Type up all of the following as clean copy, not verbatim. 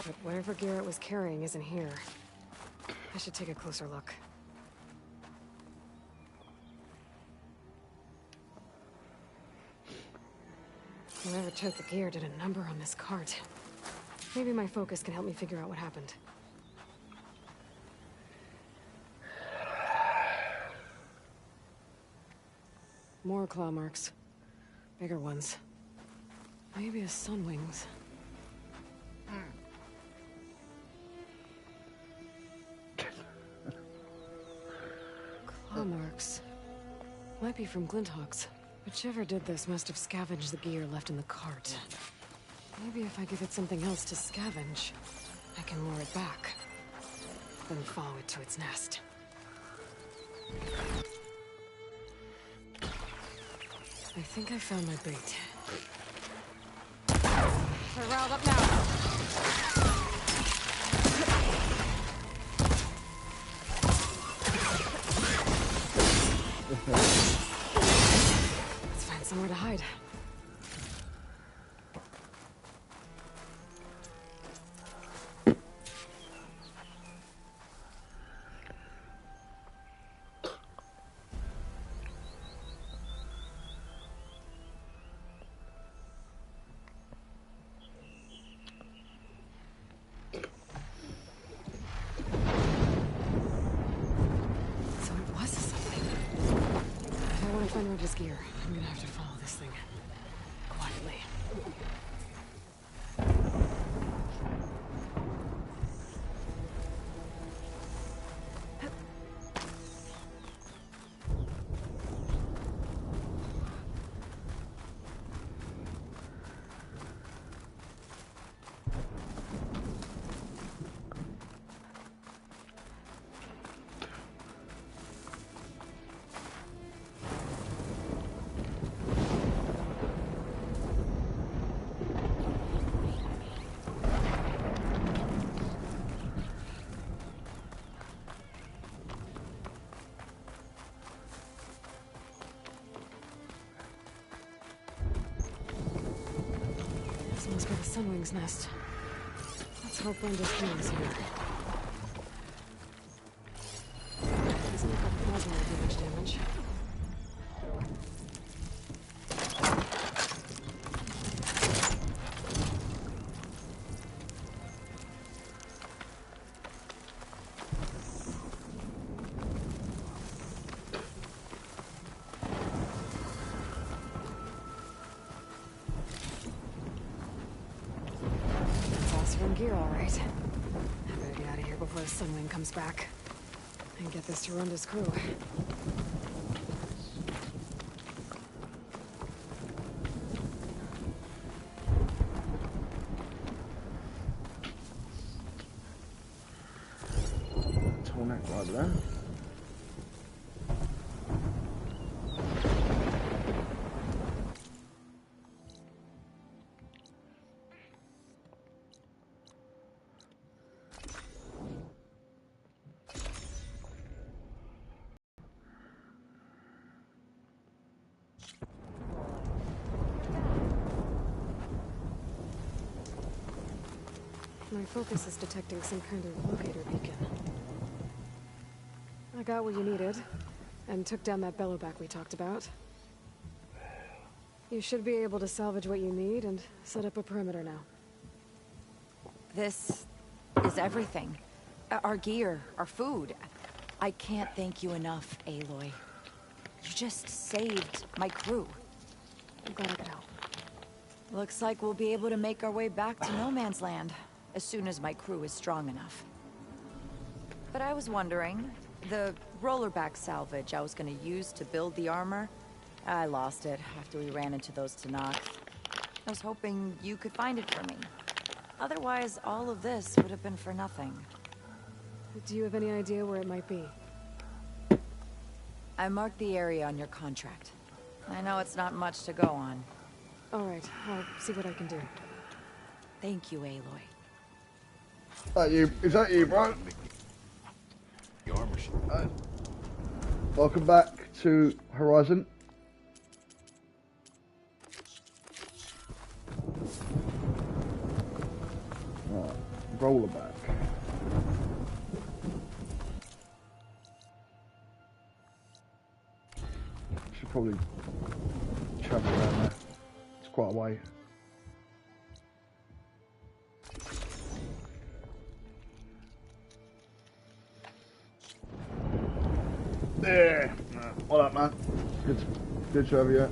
But whatever gear it was carrying isn't here. I should take a closer look. Whoever took the gear did a number on this cart. Maybe my focus can help me figure out what happened. More claw marks. Bigger ones. Maybe a sunwings. Claw marks. Might be from Glinthawks. Whichever did this must have scavenged the gear left in the cart. Maybe if I give it something else to scavenge, I can lure it back. Then follow it to its nest. I think I found my bait. We're riled up now. Let's find somewhere to hide. His gear. I'm gonna have to follow this thing quietly. Must be the Sunwing's nest. Let's hope Brenda's key is here. Doesn't look like plasma will do much damage. Gear, all right. I better get out of here before the Sunwing comes back. And get this to Ronda's crew. Tall neck right there. My focus is detecting some kind of locator beacon. I got what you needed, and took down that bellowback we talked about. You should be able to salvage what you need and set up a perimeter now. This is everything. Our gear, our food. I can't thank you enough, Aloy. You just saved my crew. I'm glad I could help. Looks like we'll be able to make our way back to No Man's Land as soon as my crew is strong enough. But I was wondering, the rollerback salvage I was gonna use to build the armor, I lost it after we ran into those Tenaks. I was hoping you could find it for me. Otherwise, all of this would have been for nothing. Do you have any idea where it might be? I marked the area on your contract. I know it's not much to go on. All right, I'll see what I can do. Thank you, Aloy. Is that you, bro? Welcome back to Horizon. Right, roller back. Should probably travel around there. It's quite a way. There. What up, man? Good to have you.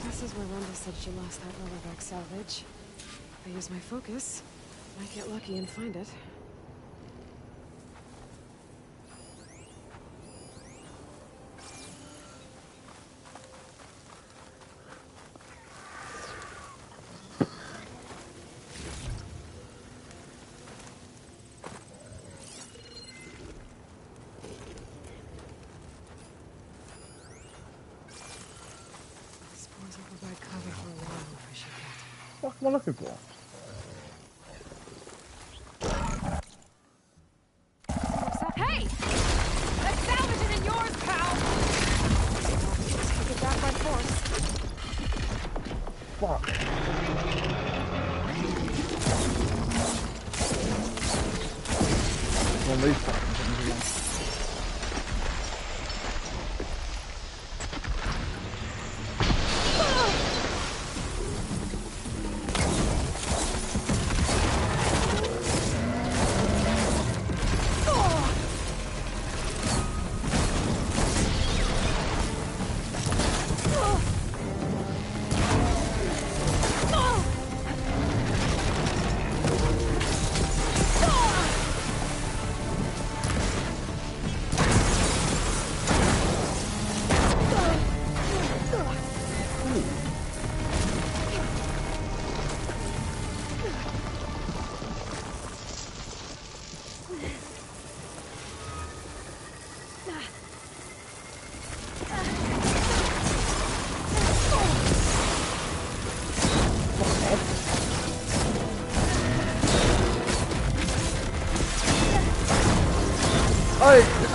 This is where Rhonda said she lost that rollerback salvage. If I use my focus, I might get lucky and find it. What am I looking for? Hey! That salvage isn't yours, pal! Take it back by force. Fuck. One of these fucking things again.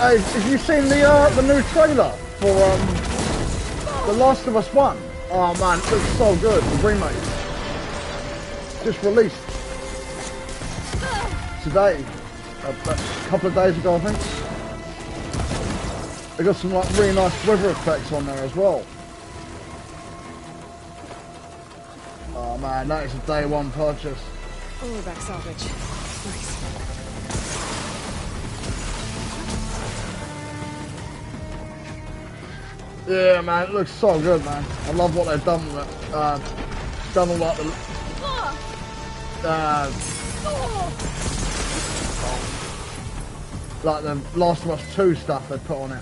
Hey, have you seen the new trailer for The Last of Us 1? Oh man, it looks so good, the remake. Just released today, a couple of days ago I think. They got some like really nice weather effects on there as well. Oh man, that is a day one purchase. Rollerback salvage. Nice. Yeah, man, it looks so good, man. I love what they've done with it. Done all like the Last of Us 2 stuff they put on it.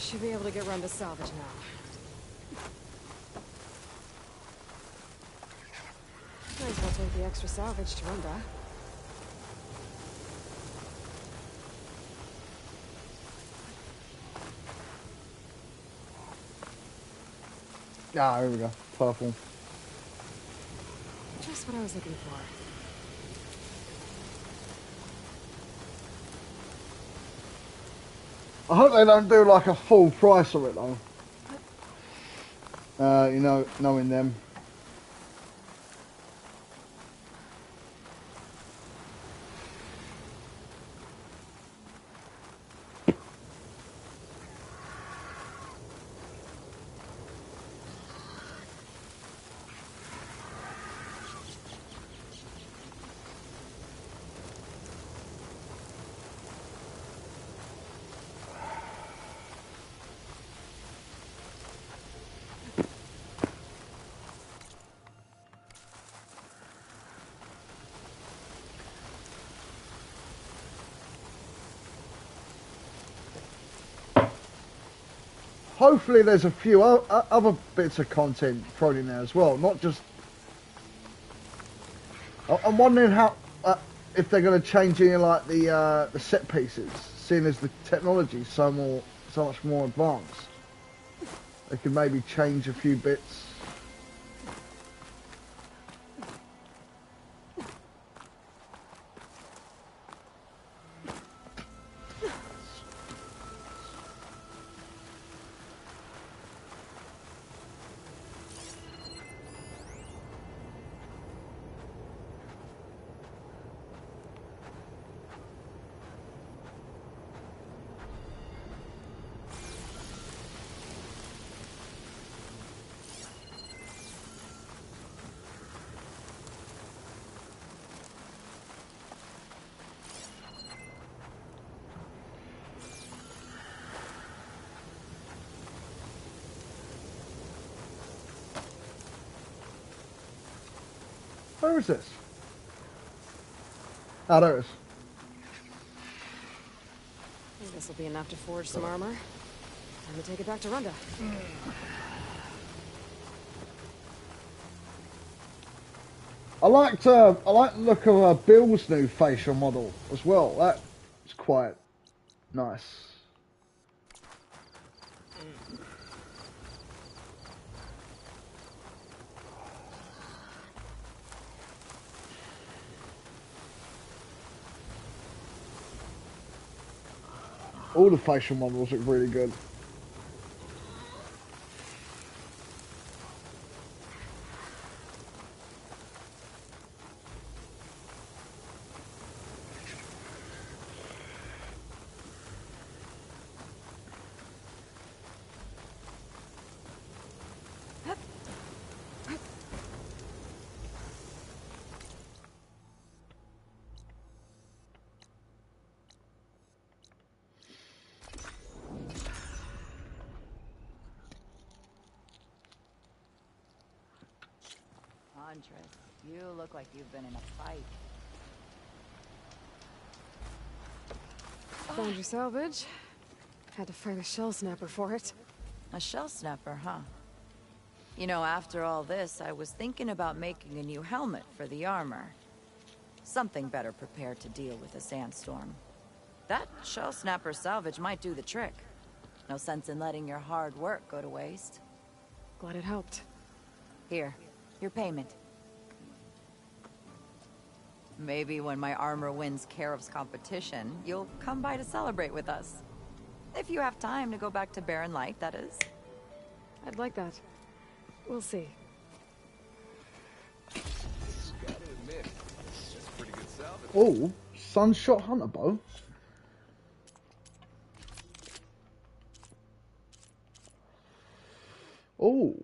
Should be able to get run to salvage now. Might as well take the extra salvage to Runda. Ah, here we go. Purple. Just what I was looking for. I hope they don't do like a full price of it though. You know, knowing them. Hopefully there's a few other bits of content thrown in there as well, not just... I'm wondering how, if they're going to change any like the set pieces, seeing as the technology's so much more advanced. They could maybe change a few bits. Where is this? Ah, there it is. I think this will be enough to forge some armor. Time to take it back to Runda. I like the look of Bill's new facial model as well. That's quite nice. All the facial models look really good. You look like you've been in a fight. Found your salvage. Had to fight a shell snapper for it. A shell snapper, huh? You know, after all this, I was thinking about making a new helmet for the armor. Something better prepared to deal with a sandstorm. That shell snapper salvage might do the trick. No sense in letting your hard work go to waste. Glad it helped. Here, your payment. Maybe when my armor wins Karev's competition, you'll come by to celebrate with us. If you have time to go back to Barren Light, that is. I'd like that. We'll see. Gotta admit, that's pretty good salvage. Oh, Sunshot Hunter bow. Oh.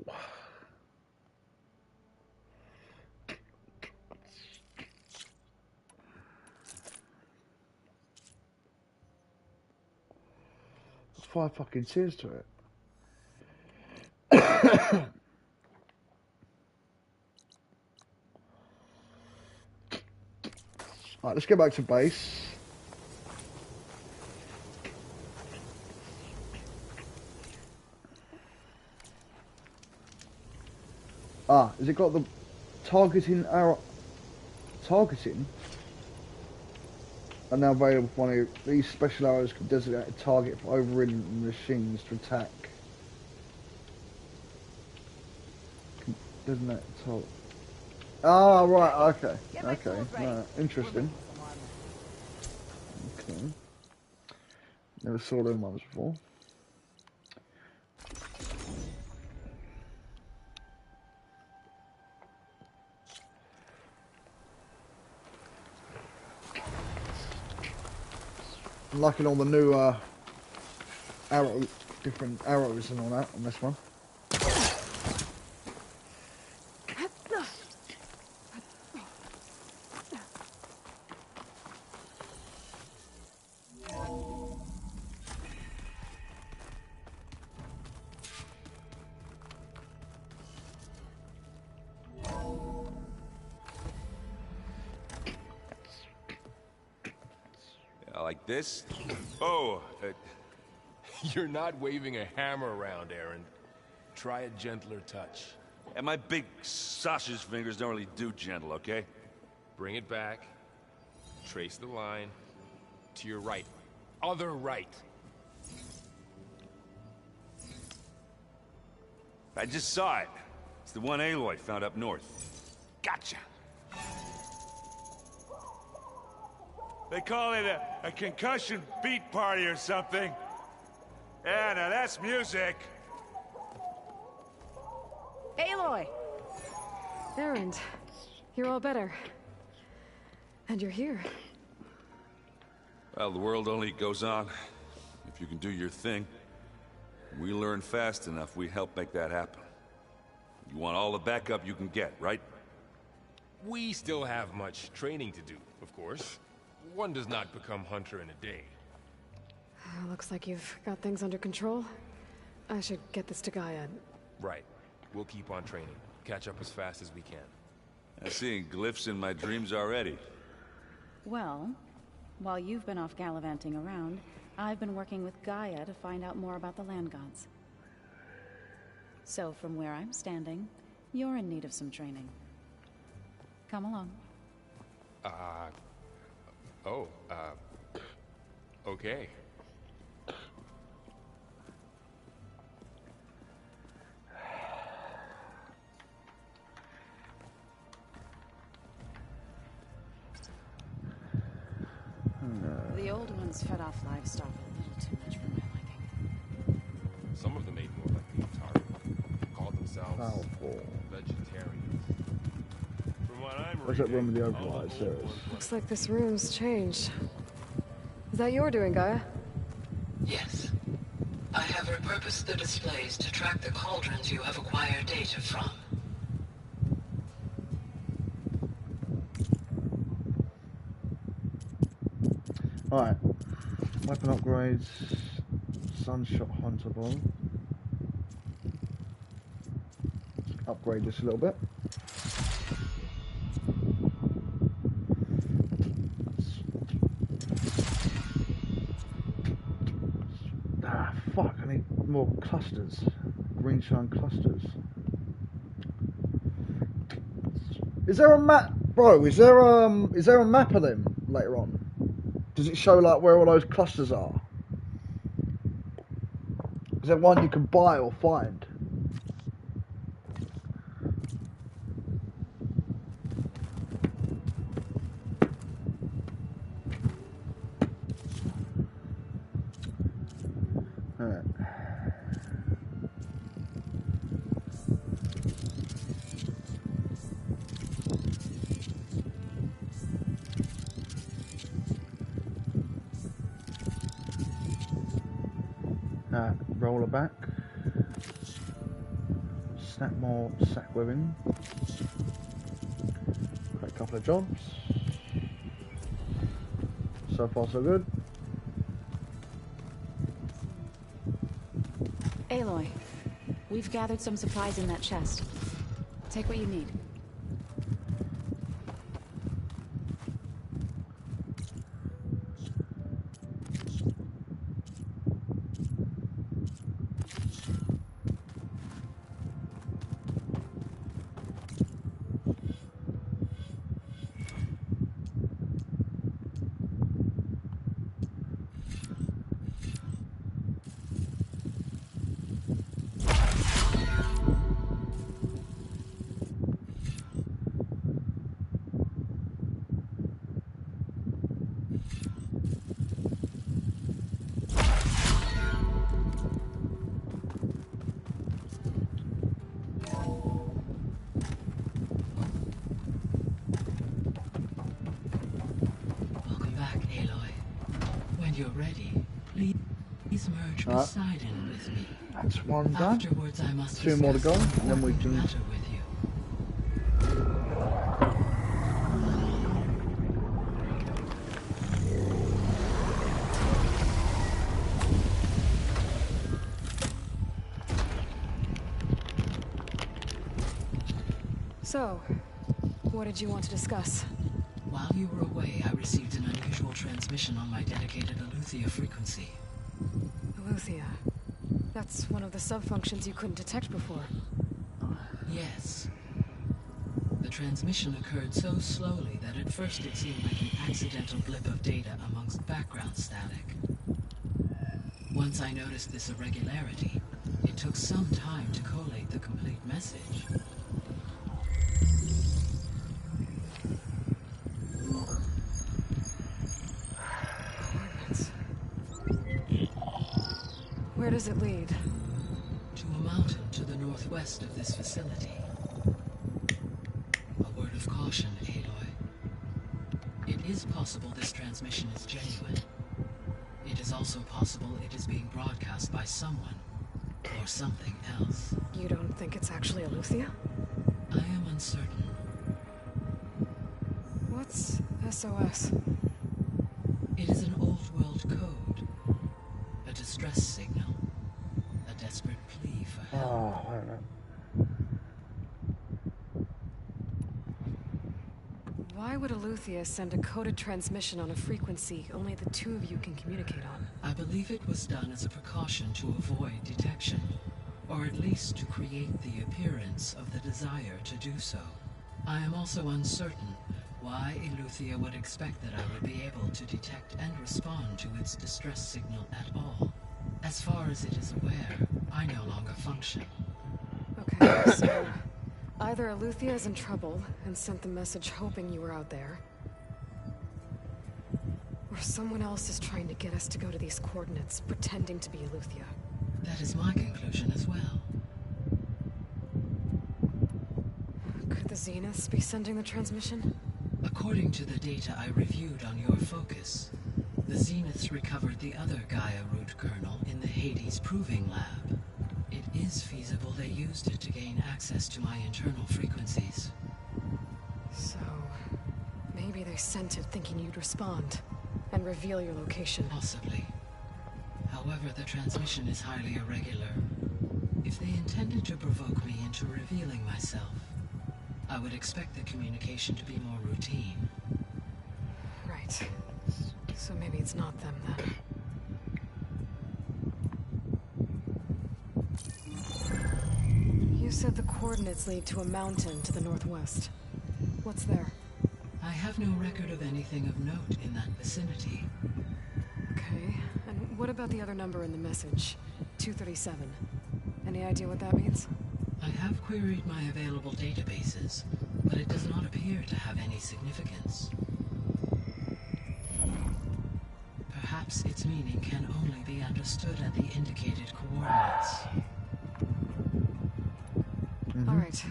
There's 5 fucking tears to it. Alright, let's get back to base. Ah, has it got the targeting arrow? Targeting? Are now available for one of these special arrows can designate a target for overridden machines to attack. Can designate a target. Ah, right, okay. Okay, no, interesting. Okay. Never saw them ones before. I'm liking all the new different arrows and all that on this one. Like this? Oh, You're not waving a hammer around, Aaron. Try a gentler touch. and my big sausage fingers don't really do gentle, okay? Bring it back. Trace the line. To your right. Other right. I just saw it. It's the one Aloy found up north. Gotcha. They call it a concussion beat party or something. Yeah, now that's music. Aloy! Erend, you're all better. And you're here. Well, the world only goes on if you can do your thing. We learn fast enough, we help make that happen. You want all the backup you can get, right? We still have much training to do, of course. One does not become hunter in a day. Looks like you've got things under control. I should get this to Gaia. Right. We'll keep on training. Catch up as fast as we can. I'm seeing glyphs in my dreams already. Well, while you've been off gallivanting around, I've been working with Gaia to find out more about the land gods. So from where I'm standing, you're in need of some training. Come along. Okay. The old ones fed off livestock a little too much for my liking. Some of them ate more like the Atari. Called themselves Powerful. vegetarians. From what I'm What's that room with the reading, all override the series? old ones Looks like this room's changed. Is that your doing, Gaia? Yes. I have repurposed the displays to track the cauldrons you have acquired data from. Alright. Weapon upgrades. Sunshot Hunter Bow. Upgrade this a little bit. Ah, fuck, I need more clusters. Green shine clusters. Is there a map, bro? Is there a map of them later on? Does it show like where all those clusters are? Is there one you can buy or find? Alright. Roller back. Snap more sack webbing. Got a couple of jobs. So far so good. Aloy, we've gathered some supplies in that chest. Take what you need. When you're ready, please merge Alright. Poseidon with me. That's one done. Afterwards, I must Two more to go, discuss and then we important can... matter with you. So, what did you want to discuss? While you were away, I received an unusual transmission on my dedicated Aletheia frequency. Aletheia. That's one of the sub-functions you couldn't detect before. Yes. The transmission occurred so slowly that at first it seemed like an accidental blip of data amongst background static. Once I noticed this irregularity, it took some time to collate the complete message. Coordinates. Where does it lead? To a mountain to the northwest of this facility. A word of caution, Aloy. It is possible this transmission is genuine. It is also possible it is being broadcast by someone, or something else. You don't think it's actually Aletheia? I am uncertain. What's SOS? It is an old world code. A distress signal. A desperate plea for help. Oh, I don't know. Why would Aletheia send a coded transmission on a frequency only the two of you can communicate on? I believe it was done as a precaution to avoid detection, or at least to create the appearance of the desire to do so. I am also uncertain why Aletheia would expect that I would be able to detect and respond to its distress signal at all. As far as it is aware, I no longer function. Okay, so either Aletheia is in trouble and sent the message hoping you were out there, or someone else is trying to get us to go to these coordinates, pretending to be Aletheia. That is my conclusion as well. Could the Zeniths be sending the transmission? According to the data I reviewed on your focus, the Zeniths recovered the other Gaia root kernel in the Hades Proving Lab. It is feasible they used it to gain access to my internal frequencies. So, maybe they sent it thinking you'd respond and reveal your location. Possibly. However, the transmission is highly irregular. If they intended to provoke me into revealing myself, I would expect the communication to be more routine. Right. So maybe it's not them then. You said the coordinates lead to a mountain to the northwest. What's there? I have no record of anything of note in that vicinity. Okay. And what about the other number in the message? 237. Any idea what that means? I have queried my available databases, but it does not appear to have any significance. Perhaps its meaning can only be understood at the indicated coordinates. All right.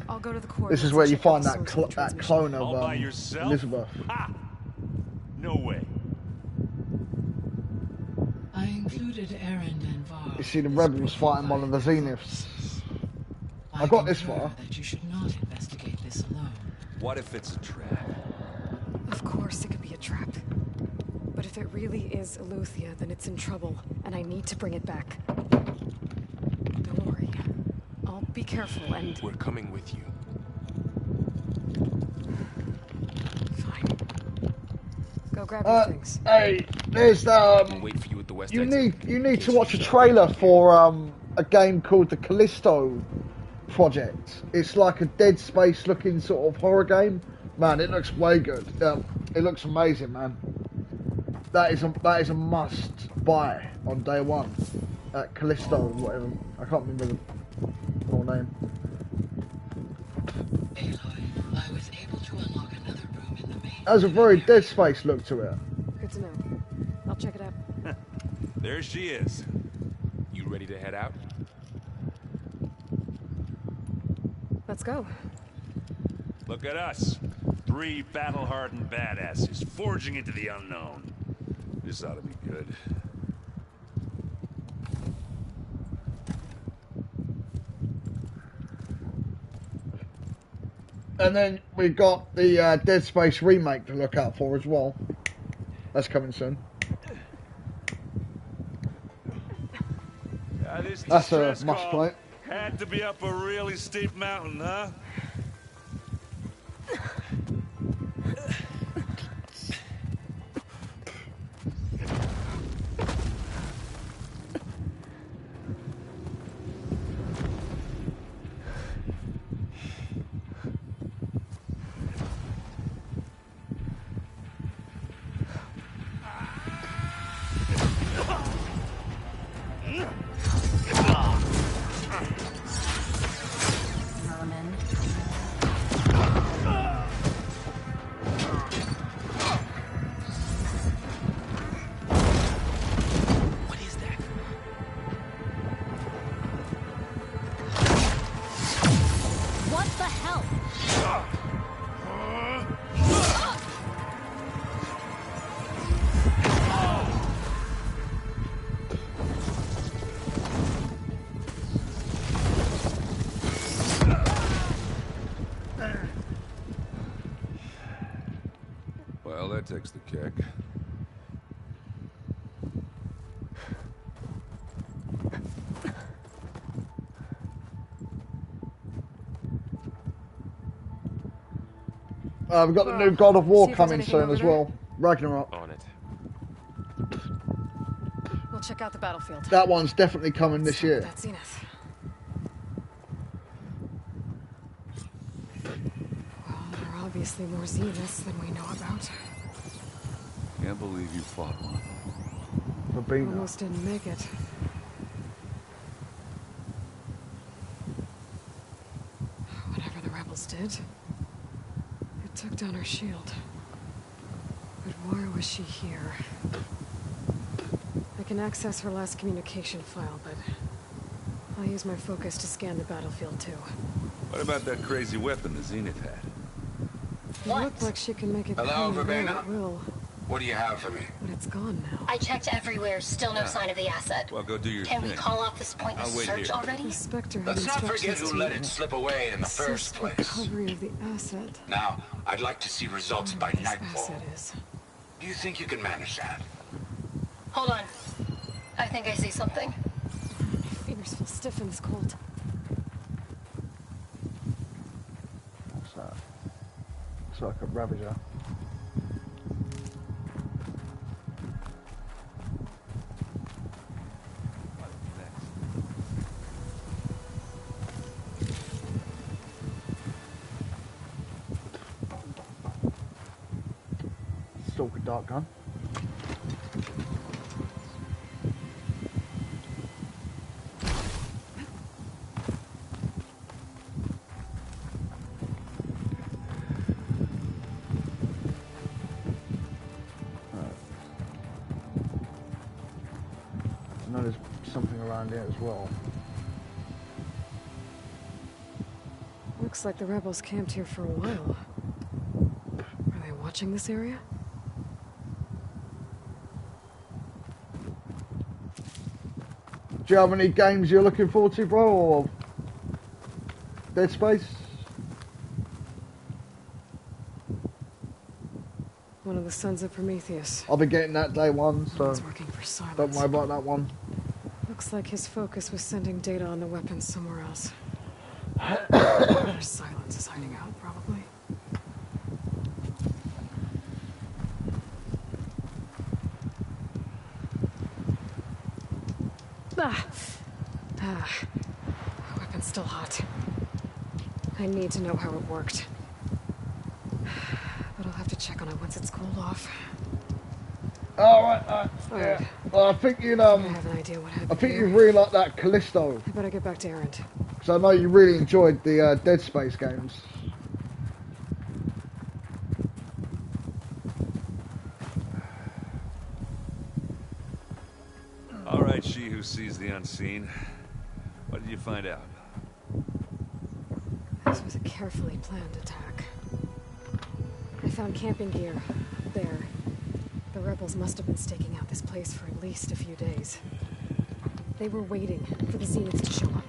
I'll go to the coordinates. This is where and you check out find the that source of the that transmission. clone All of by yourself? Elizabeth. Ha! No way. I included Erend and Var. You see the rebels fighting one of the Zeniths. I got this concur far. that you should not investigate this alone. What if it's a trap? Of course it could be a trap. But if it really is Aletheia, then it's in trouble, and I need to bring it back. Don't worry. I'll be careful and... We're coming with you. Fine. Go grab your things. Hey, there's We'll wait for you at the west you exit. need to watch a trailer for a game called the Callisto Project. It's like a Dead Space looking sort of horror game. Man, it looks way good. It looks amazing, man. That is a must buy on day one at Callisto or whatever. I can't remember the full name. Aloy, I was able to unlock another room in the main... Has a very Dead Space look to it. Good to know. I'll check it out. There she is. You ready to head out? Let's go. Look at us. 3 battle-hardened badasses forging into the unknown. This ought to be good. And then we got the Dead Space remake to look out for as well. That's coming soon. This That's a distress must call play. had to be up a really steep mountain, huh? Vermin. What is that? What the hell? Well, that takes the cake. We've got the new God of War See if there's coming anything soon over as there. well. Ragnarok. On it. We'll check out the battlefield. That one's definitely coming this Stop year. that zenith. Well, there are obviously more zeniths than we know about. Can't believe you fought one. Babina. Almost didn't make it. Whatever the rebels did, it took down her shield. But why was she here? I can access her last communication file, but I'll use my focus to scan the battlefield too. What about that crazy weapon the Zenith had? It looked like she can make it Hello, come and go Verbena? at will, What do you have for me? but it's gone now. I checked everywhere, still no sign of the asset. Well, go do your Can thing. we call off this pointless I'll wait search here. already? The Spectre had Let's not forget instructions who to let it slip away in the first assist place. recovery of the asset. Now, I'd like to see results by This nightfall. asset is. Do you think you can manage that? Hold on. I think I see something. My fingers feel stiff in this cold. What's that? It's like a Ravager. Stalker Dark Gun. I know there's something around here as well. Looks like the rebels camped here for a while. Are they watching this area? Do you have any games you're looking forward to, bro, or Dead Space? One of the sons of Prometheus. I'll be getting that day one, so He's working for Silence. don't worry about that one. Looks like his focus was sending data on the weapons somewhere else. Where Silence is hiding out, probably. The weapon's still hot. I need to know how it worked. But I'll have to check on it once it's cooled off. Alright, yeah. Alright. Well, I think you'd, I have an idea what happened I think here. you really like that Callisto. I better get back to Errant. Because I know you really enjoyed the Dead Space games. All right, she who sees the unseen. What did you find out? This was a carefully planned attack. I found camping gear there, but rebels must have been staking out this place for at least a few days. They were waiting for the Zeniths to show up.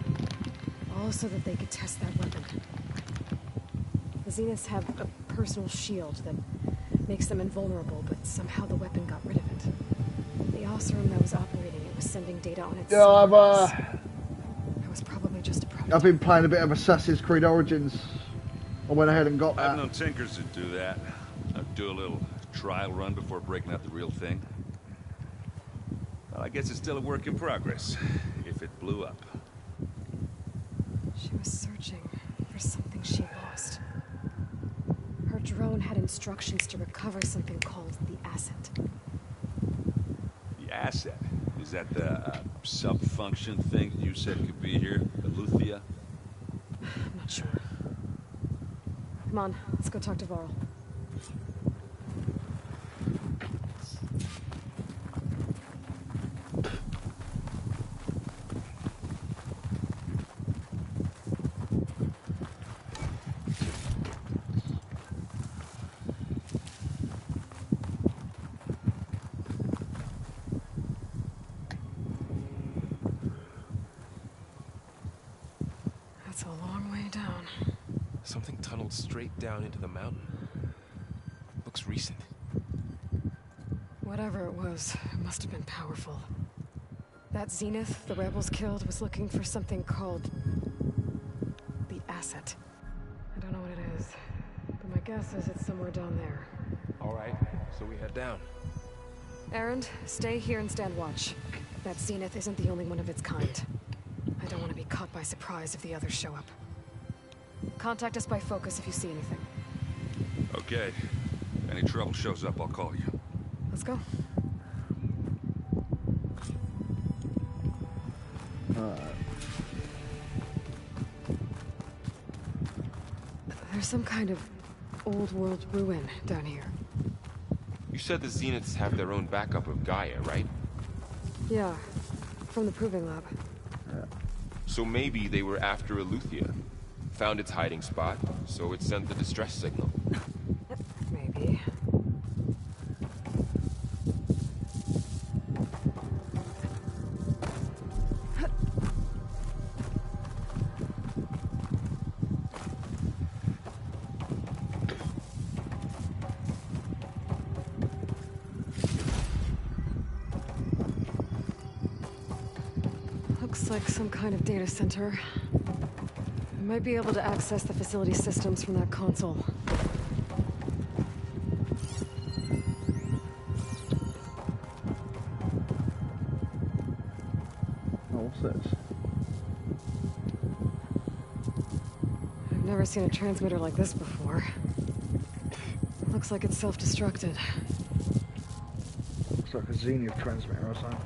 All so that they could test that weapon. The Zeniths have a personal shield that makes them invulnerable, but somehow the weapon got rid of it. The Oseram that was operating it was sending data on its Yeah, It was probably just a prototype. I've been playing a bit of Assassin's Creed Origins. I went ahead and got that. I've known tinkers that do that. I'd do a little trial run before breaking out the real thing. Well, I guess it's still a work in progress, if it blew up. She was searching for something she lost. Her drone had instructions to recover something called the asset. The asset? Is that the sub-function thing that you said could be here? The Luthia? I'm not sure. Come on, let's go talk to Varl. That's a long way down. Something tunneled straight down into the mountain. Looks recent. Whatever it was, it must have been powerful. That Zenith the rebels killed was looking for something called the asset. I don't know what it is, but my guess is it's somewhere down there. All right, so we head down. Erend, stay here and stand watch. That Zenith isn't the only one of its kind. I don't want to be caught by surprise if the others show up. Contact us by focus if you see anything. Okay. If any trouble shows up, I'll call you. Let's go. There's some kind of old world ruin down here. You said the Zeniths have their own backup of Gaia, right? Yeah, from the proving lab. So maybe they were after Eleuthia. Found its hiding spot, so it sent the distress signal. Maybe. Looks like some kind of data center. We might be able to access the facility systems from that console. Oh, what's this? I've never seen a transmitter like this before. Looks like it's self-destructed. Looks like a Zenith transmitter or something.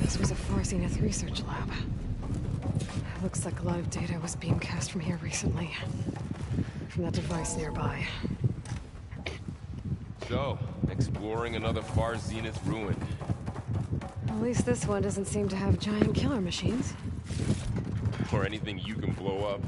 This was a Far Zenith research lab. Looks like a lot of data was beamcast from here recently. From that device nearby. So, exploring another Far Zenith ruin. At least this one doesn't seem to have giant killer machines. Or anything you can blow up.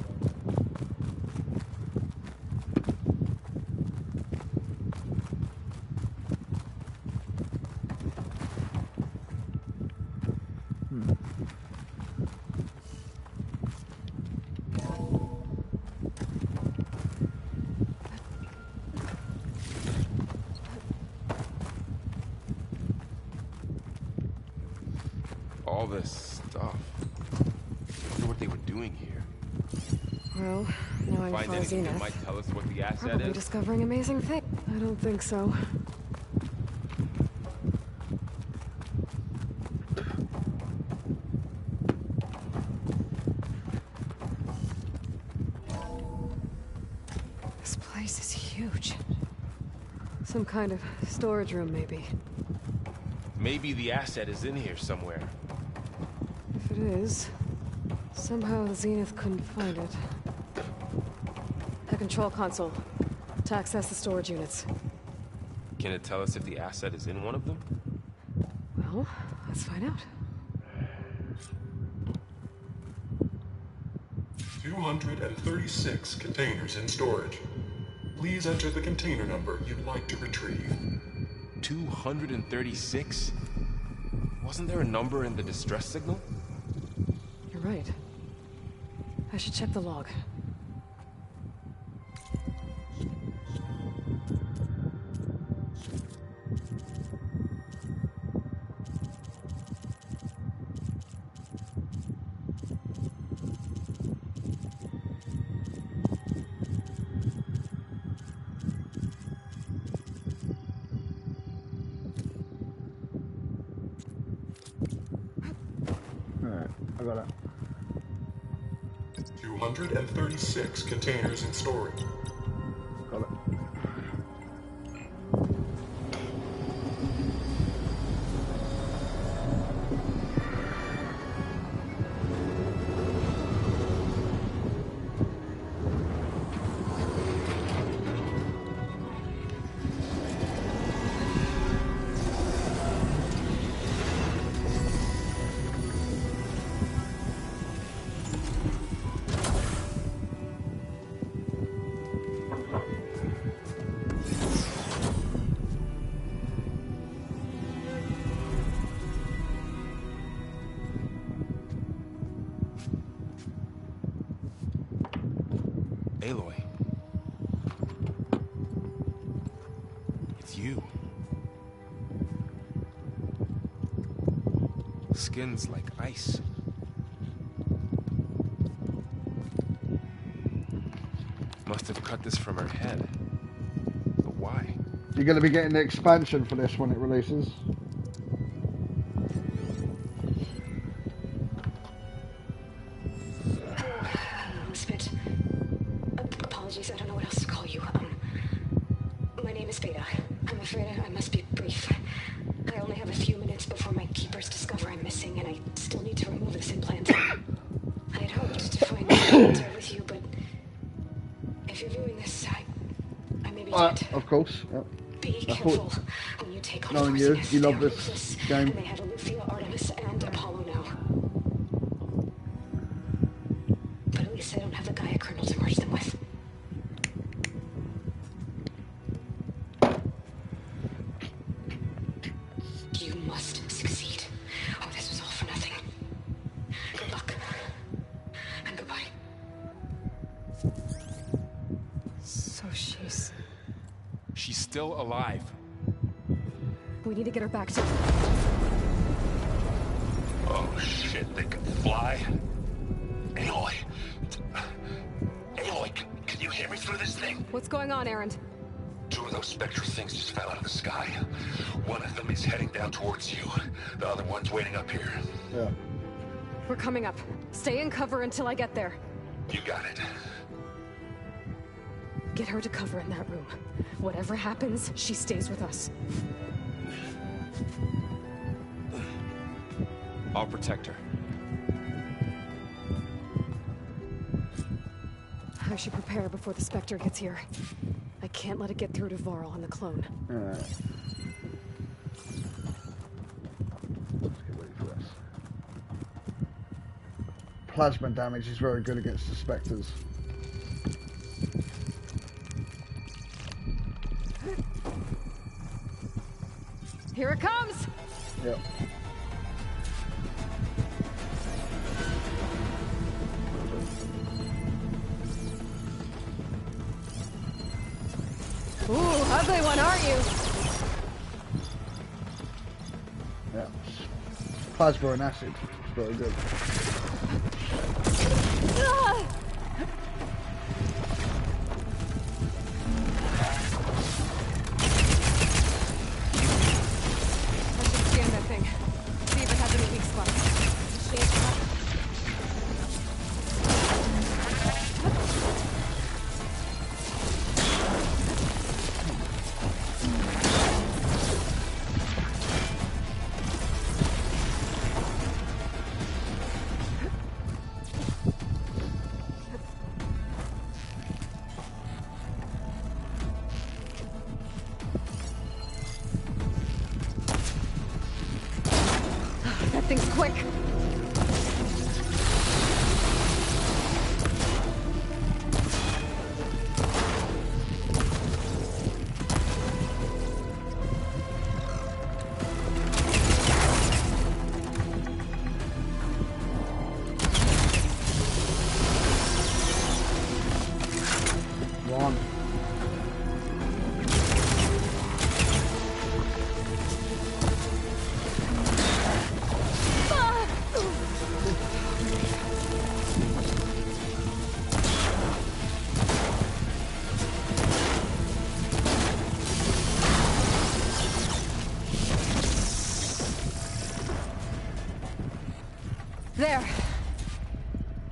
All this stuff. I wonder what they were doing here. Well, knowing Find Far anything that Zenith, might tell us what the asset probably is? discovering amazing things. I don't think so. This place is huge. Some kind of storage room, maybe. Maybe the asset is in here somewhere. If it is, somehow the Zenith couldn't find it. The control console. To access the storage units. Can it tell us if the asset is in one of them? Well, let's find out. 236 containers in storage. Please enter the container number you'd like to retrieve. 236? Wasn't there a number in the distress signal? You're right. I should check the log. Alright, I got it. 236 containers in storage. Got it. Aloy. It's you. Skin's like ice. Must have cut this from her head. But why? You're going to be getting the expansion for this when it releases. Spit. Apologies, I don't know what else to call you. My name is Beta. I'm afraid I must be brief. I only have a few minutes before my keepers discover I'm missing, and I still need to remove this implant. I had hoped to find an answer with you, but if you're viewing this, I may be dead. Of course. Yep. Be careful when you take on Knowing Force. you love They're this ruthless, game. and they have Aletheia, Artemis, and Apollo now. But at least I don't have the Gaia kernel to merge them with. You must succeed. Oh, this was all for nothing. Good luck. And goodbye. So she's... She's still alive. We need to get her back to... Oh shit, they can fly? Aloy! Aloy, can you hear me through this thing? What's going on, Erend? Two of those spectral things just fell out of the sky. One of them is heading down towards you. The other one's waiting up here. Yeah. We're coming up. Stay in cover until I get there. You got it. Get her to cover in that room. Whatever happens, she stays with us. I'll protect her. I should prepare before the Spectre gets here. I can't let it get through to Varl and the clone. Alright. Let's get ready for this. Plasma damage is very good against the Spectres. Here it comes! Yep. Ooh, ugly one, aren't you? Yeah. Plasma and acid. It's very good. Ah! I should scan that thing. See if it has any weak spots. Shade. That thing's quick.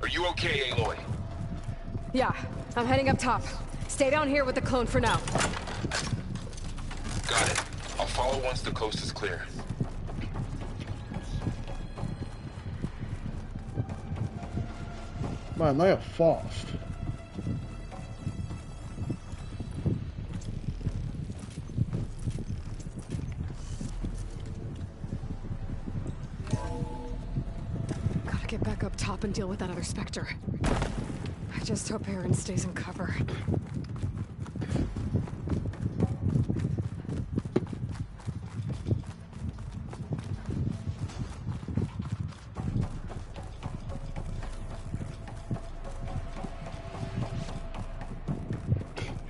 Are you okay, Aloy? Yeah, I'm heading up top. Stay down here with the clone for now. Got it. I'll follow once the coast is clear. Man, they are fast. Gotta get back up top and deal with that other Spectre. I just hope Aaron stays in cover.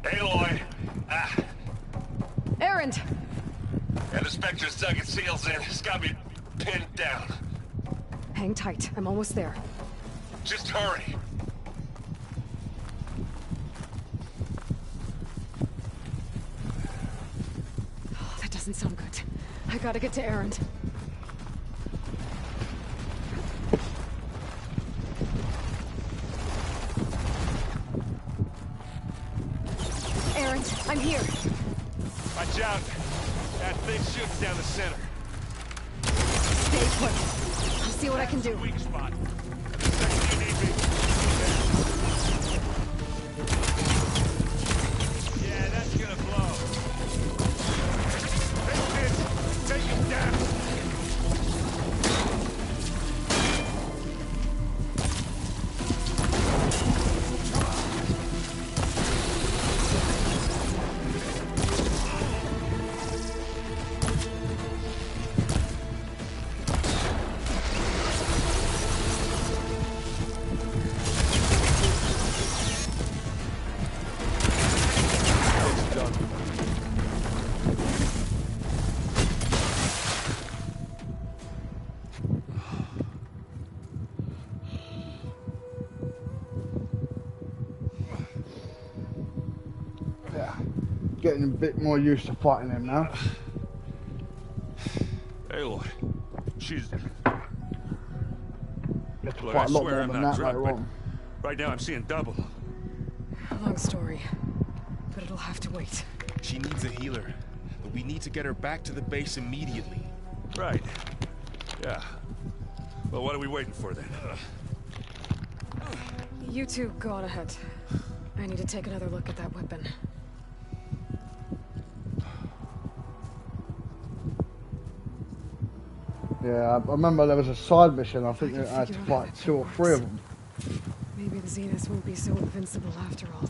Aloy! Ah, Aaron! yeah, the Spectre's dug its heels in. It's got me pinned down. Hang tight. I'm almost there. Just hurry. Oh, that doesn't sound good. I gotta get to Aaron. Aaron, I'm here. Watch out. That thing shoots down the center. Stay put. I'll see what I can do. Weak spot. Yeah, that's gonna blow. Take this. Take him down. Yeah. Getting a bit more used to fighting him now. Aloy, she's... You have to Look, fight I a lot swear more I'm than not that drunk, later but on. right now I'm seeing double. Long story. But it'll have to wait. She needs a healer, but we need to get her back to the base immediately. Right. Yeah. Well, what are we waiting for then? You two go on ahead. I need to take another look at that weapon. Yeah, I remember there was a side mission. I think I had to figure out fight 2 or 3 of them. Maybe the Zeniths won't be so invincible after all.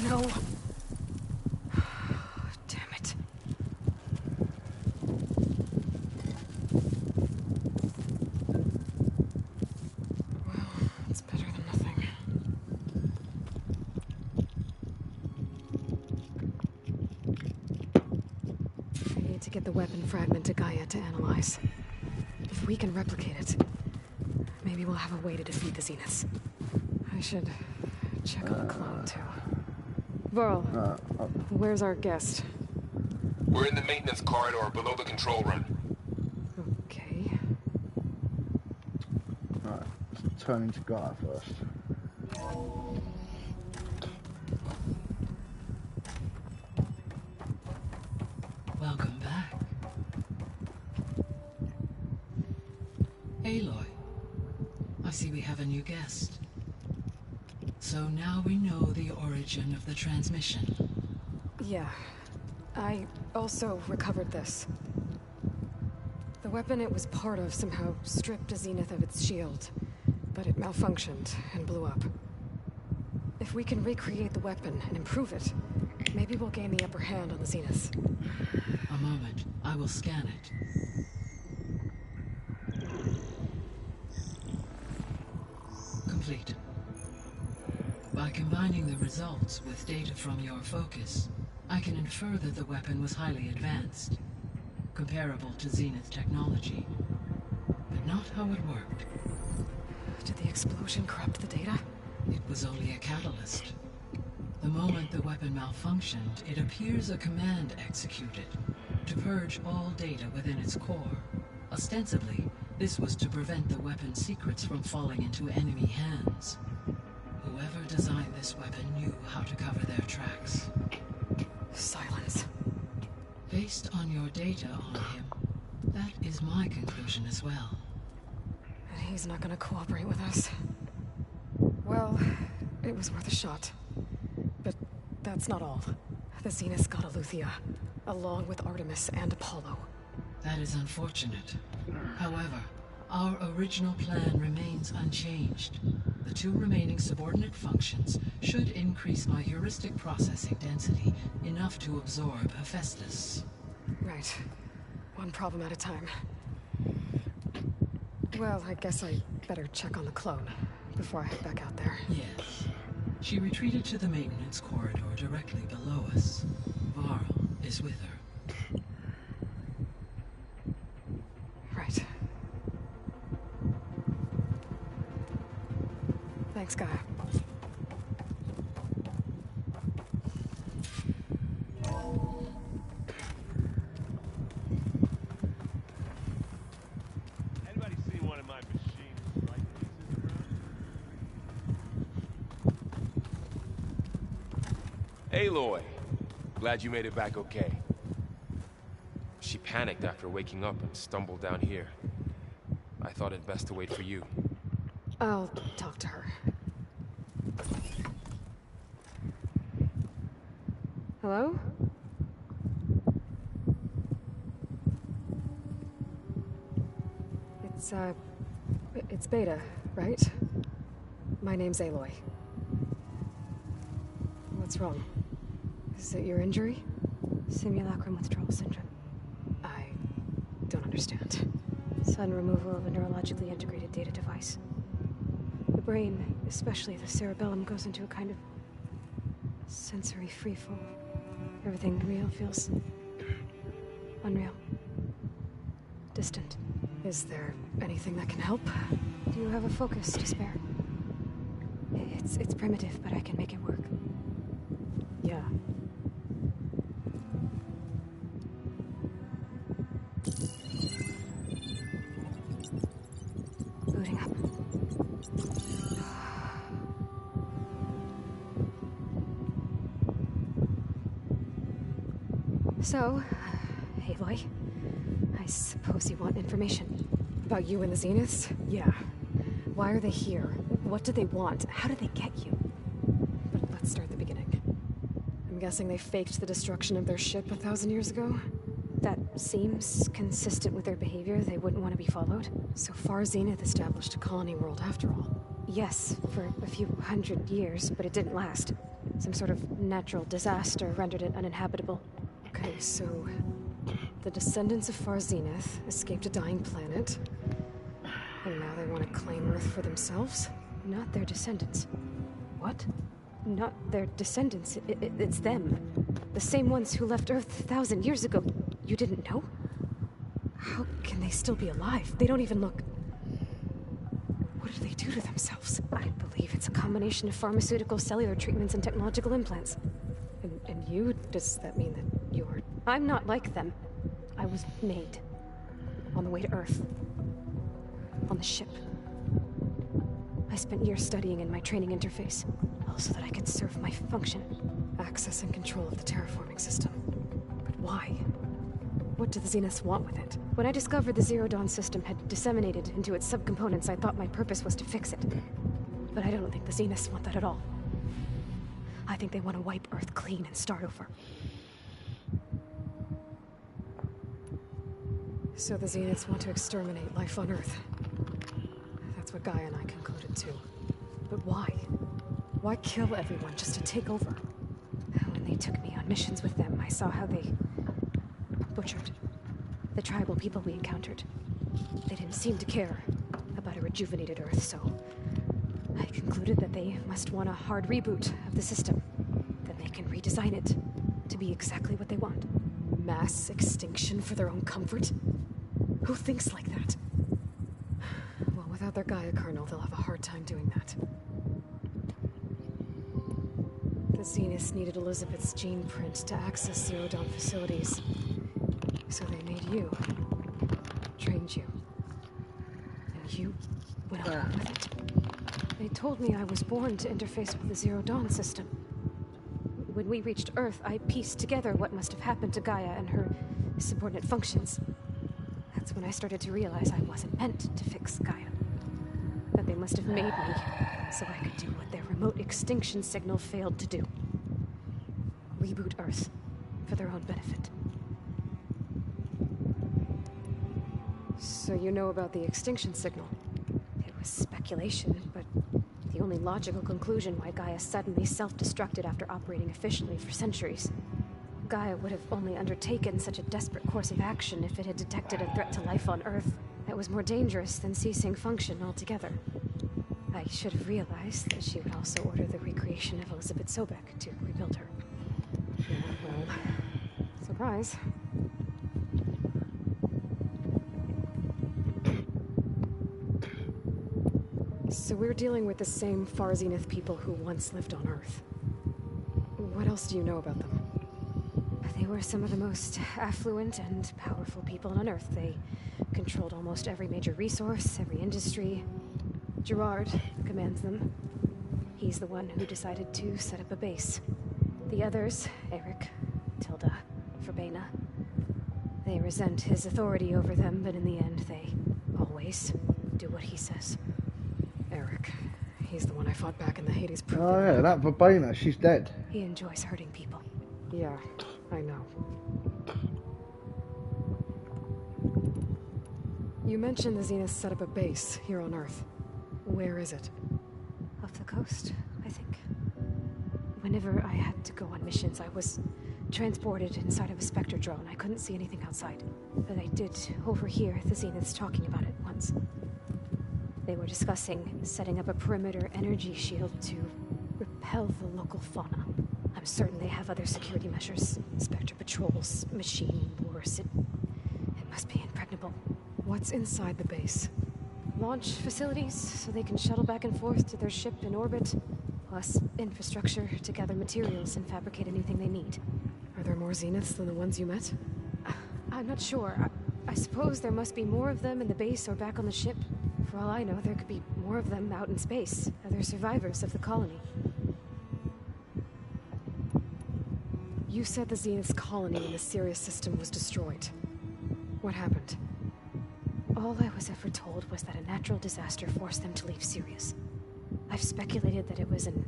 No. Damn it. Well, it's better than nothing. I need to get the weapon fragment to Gaia to analyze. If we can replicate it, maybe we'll have a way to defeat the Zeniths. I should check on the clone, too. Varl, where's our guest? We're in the maintenance corridor below the control room. Okay. Alright, let's turn into Gaia first. Welcome back. Aloy, I see we have a new guest. So now we know the origin of the transmission. Yeah. I also recovered this. The weapon it was part of somehow stripped a Zenith of its shield, but it malfunctioned and blew up. If we can recreate the weapon and improve it, maybe we'll gain the upper hand on the Zeniths. A moment, I will scan it. Complete. By combining the results with data from your focus, I can infer that the weapon was highly advanced, comparable to Zenith technology, but not how it worked. Did the explosion corrupt the data? It was only a catalyst. The moment the weapon malfunctioned, it appears a command executed to purge all data within its core. Ostensibly, this was to prevent the weapon's secrets from falling into enemy hands. Whoever designed this weapon knew how to cover their tracks. Silence. Based on your data on him, that is my conclusion as well. And he's not gonna cooperate with us. Well, it was worth a shot. But that's not all. The Zeniths got Eleuthia, along with Artemis and Apollo. That is unfortunate. However, our original plan remains unchanged. The two remaining subordinate functions should increase my heuristic processing density enough to absorb Hephaestus. Right. One problem at a time. Well, I guess I better check on the clone before I head back out there. Yes. She retreated to the maintenance corridor directly below us. Varl is with her. Right. Thanks, Gaia. Anybody seen one of my machines like these around? Aloy, glad you made it back okay. She panicked after waking up and stumbled down here. I thought it best to wait for you. I'll talk to her. Hello? It's Beta, right? My name's Aloy. What's wrong? Is it your injury? Simulacrum withdrawal syndrome. I don't understand. Sudden removal of a neurologically integrated data device. The brain, especially the cerebellum, goes into a kind of sensory freefall. Everything real feels unreal. Distant. Is there anything that can help? Do you have a focus to spare? It's primitive, but I can make it work. Yeah. Booting up. So, Aloy, I suppose you want information. About you and the Zeniths? Yeah. Why are they here? What do they want? How did they get you? But let's start at the beginning. I'm guessing they faked the destruction of their ship 1,000 years ago? That seems consistent with their behavior. They wouldn't want to be followed. So far, Zenith established a colony world after all. Yes, for a few hundred years, but it didn't last. Some sort of natural disaster rendered it uninhabitable. Okay, so the descendants of Far Zenith escaped a dying planet, and now they want to claim Earth for themselves? Not their descendants. What? Not their descendants. It's them. The same ones who left Earth 1,000 years ago. You didn't know? How can they still be alive? They don't even look... What did they do to themselves? I believe it's a combination of pharmaceutical, cellular treatments, and technological implants. And you? Does that mean that you're... I'm not like them. I was made. On the way to Earth. On the ship. I spent years studying in my training interface, all so that I could serve my function. Access and control of the terraforming system. But why? What do the Zeniths want with it? When I discovered the Zero Dawn system had disseminated into its subcomponents, I thought my purpose was to fix it. But I don't think the Zeniths want that at all. I think they want to wipe Earth clean and start over. So the Zeniths want to exterminate life on Earth. That's what Gaia and I concluded too. But why? Why kill everyone just to take over? When they took me on missions with them, I saw how they butchered the tribal people we encountered. They didn't seem to care about a rejuvenated Earth, so I concluded that they must want a hard reboot of the system. Then they can redesign it to be exactly what they want. Mass extinction for their own comfort? Who thinks like that? Well, without their Gaia kernel, they'll have a hard time doing that. The Zeniths needed Elizabeth's gene print to access Zero Dawn facilities. So they made you. Trained you. And you went along with it. They told me I was born to interface with the Zero Dawn system. When we reached Earth, I pieced together what must have happened to Gaia and her subordinate functions. That's when I started to realize I wasn't meant to fix Gaia. That they must have made me so I could do what their remote extinction signal failed to do. Reboot Earth for their own benefit. So you know about the extinction signal? It was speculation, but the only logical conclusion why Gaia suddenly self-destructed after operating efficiently for centuries. Gaia would have only undertaken such a desperate course of action if it had detected a threat to life on Earth that was more dangerous than ceasing function altogether. I should have realized that she would also order the recreation of Elizabeth Sobek to rebuild her. Yeah, well, surprise. So we're dealing with the same Far Zenith people who once lived on Earth. What else do you know about them? They were some of the most affluent and powerful people on Earth. They controlled almost every major resource, every industry. Gerard commands them. He's the one who decided to set up a base. The others, Eric, Tilda, Verbena, they resent his authority over them, but in the end, they always do what he says. Eric. He's the one I fought back in the Hades prison. Oh yeah, that Verbena, she's dead. He enjoys hurting people. Yeah, I know. You mentioned the Zeniths set up a base here on Earth. Where is it? Off the coast, I think. Whenever I had to go on missions, I was transported inside of a Spectre drone. I couldn't see anything outside. But I did overhear the Zeniths talking about it once. They were discussing setting up a perimeter energy shield to repel the local fauna. I'm certain they have other security measures. Spectre patrols, machine wars. It must be impregnable. What's inside the base? Launch facilities, so they can shuttle back and forth to their ship in orbit. Plus infrastructure to gather materials and fabricate anything they need. Are there more Zeniths than the ones you met? I'm not sure. I suppose there must be more of them in the base or back on the ship. For all I know, there could be more of them out in space, other survivors of the colony. You said the Zenith's colony in the Sirius system was destroyed. What happened? All I was ever told was that a natural disaster forced them to leave Sirius. I've speculated that it was an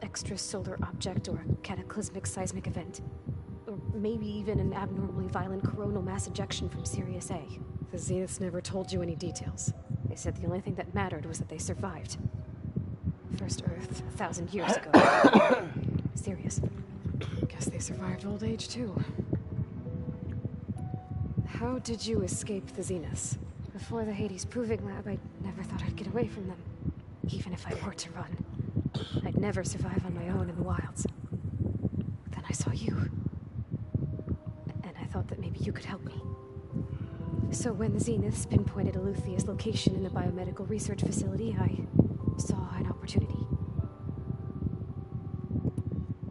extrasolar object or a cataclysmic seismic event. Or maybe even an abnormally violent coronal mass ejection from Sirius A. The Zeniths never told you any details. They said the only thing that mattered was that they survived. First Earth, 1,000 years ago. Sirius. Guess they survived old age, too. How did you escape the Zeniths? Before the Hades Proving Lab, I never thought I'd get away from them. Even if I were to run. I'd never survive on my own in the wilds. Then I saw you. And I thought that maybe you could help me. So when the Zeniths pinpointed Eluthia's location in the biomedical research facility, I saw an opportunity.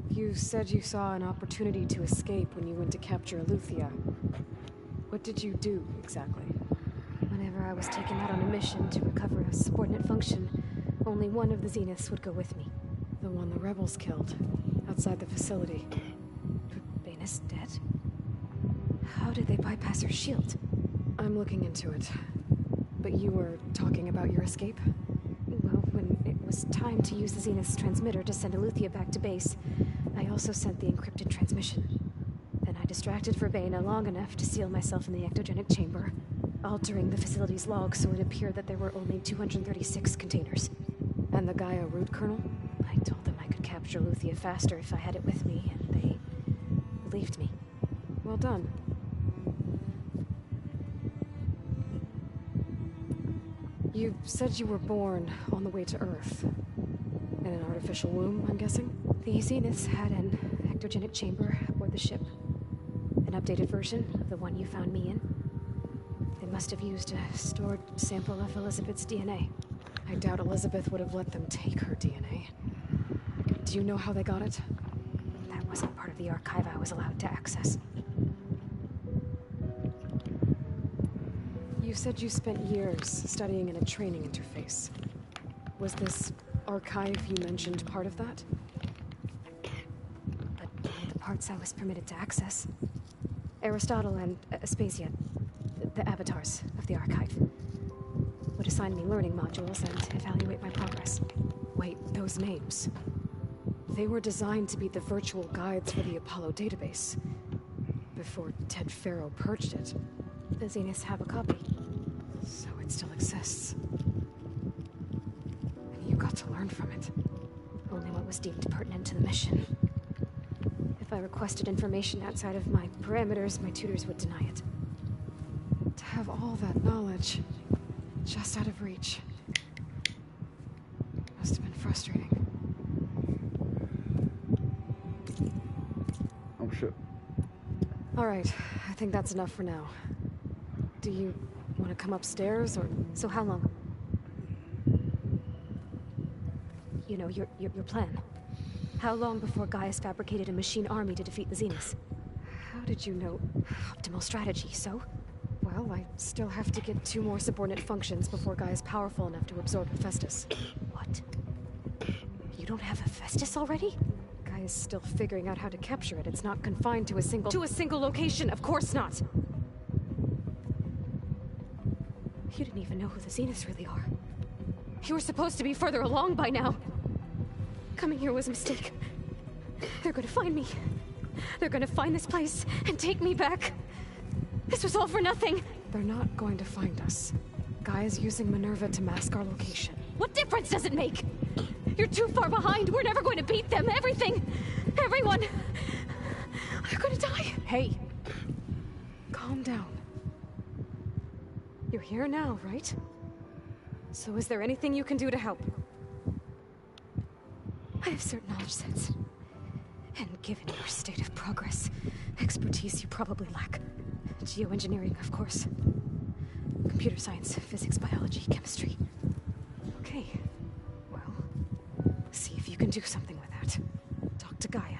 You said you saw an opportunity to escape when you went to capture Eluthia. What did you do, exactly? Whenever I was taken out on a mission to recover a subordinate function, only one of the Zeniths would go with me. The one the rebels killed, outside the facility. Verbena's dead? How did they bypass her shield? I'm looking into it. But you were talking about your escape? Well, when it was time to use the Zenith's transmitter to send Eluthia back to base, I also sent the encrypted transmission. Then I distracted Verbena long enough to seal myself in the ectogenic chamber, altering the facility's log so it appeared that there were only 236 containers. And the Gaia root kernel? I told them I could capture Eluthia faster if I had it with me, and they believed me. Well done. You said you were born on the way to Earth. In an artificial womb, I'm guessing? The Zeniths had an ectogenic chamber aboard aboard the ship. An updated version of the one you found me in. They must have used a stored sample of Elizabeth's DNA. I doubt Elizabeth would have let them take her DNA. Do you know how they got it? That wasn't part of the archive I was allowed to access. You said you spent years studying in a training interface. Was this archive you mentioned part of that? But only the parts I was permitted to access. Aristotle and Aspasia, the avatars of the archive, would assign me learning modules and evaluate my progress. Wait, those names. They were designed to be the virtual guides for the Apollo database. Before Ted Farrow purged it. The Zeniths have a copy. So it still exists. And you got to learn from it. Only what was deemed pertinent to the mission. If I requested information outside of my parameters, my tutors would deny it. To have all that knowledge, just out of reach. Must have been frustrating. Oh shit. Alright, I think that's enough for now. Do you want to come upstairs, or...? So how long? You know, your plan. How long before Gaius fabricated a machine army to defeat the Zeniths? How did you know? Optimal strategy, so? Well, I still have to get 2 more subordinate functions before Gaia's powerful enough to absorb Hephaestus. What? You don't have Hephaestus already? Gaia's still figuring out how to capture it. It's not confined to a single... To a single location! Of course not! You didn't even know who the Zeniths really are. You were supposed to be further along by now! Coming here was a mistake. They're gonna find me. They're gonna find this place and take me back. This was all for nothing. They're not going to find us. Gaia's using Minerva to mask our location. What difference does it make? You're too far behind. We're never going to beat them. Everything. Everyone. They're gonna die. Hey. Calm down. You're here now, right? So is there anything you can do to help? I have certain knowledge sets. And given your state of progress, expertise you probably lack. Geoengineering, of course. Computer science, physics, biology, chemistry. Okay. Well, see if you can do something with that. Talk to Gaia.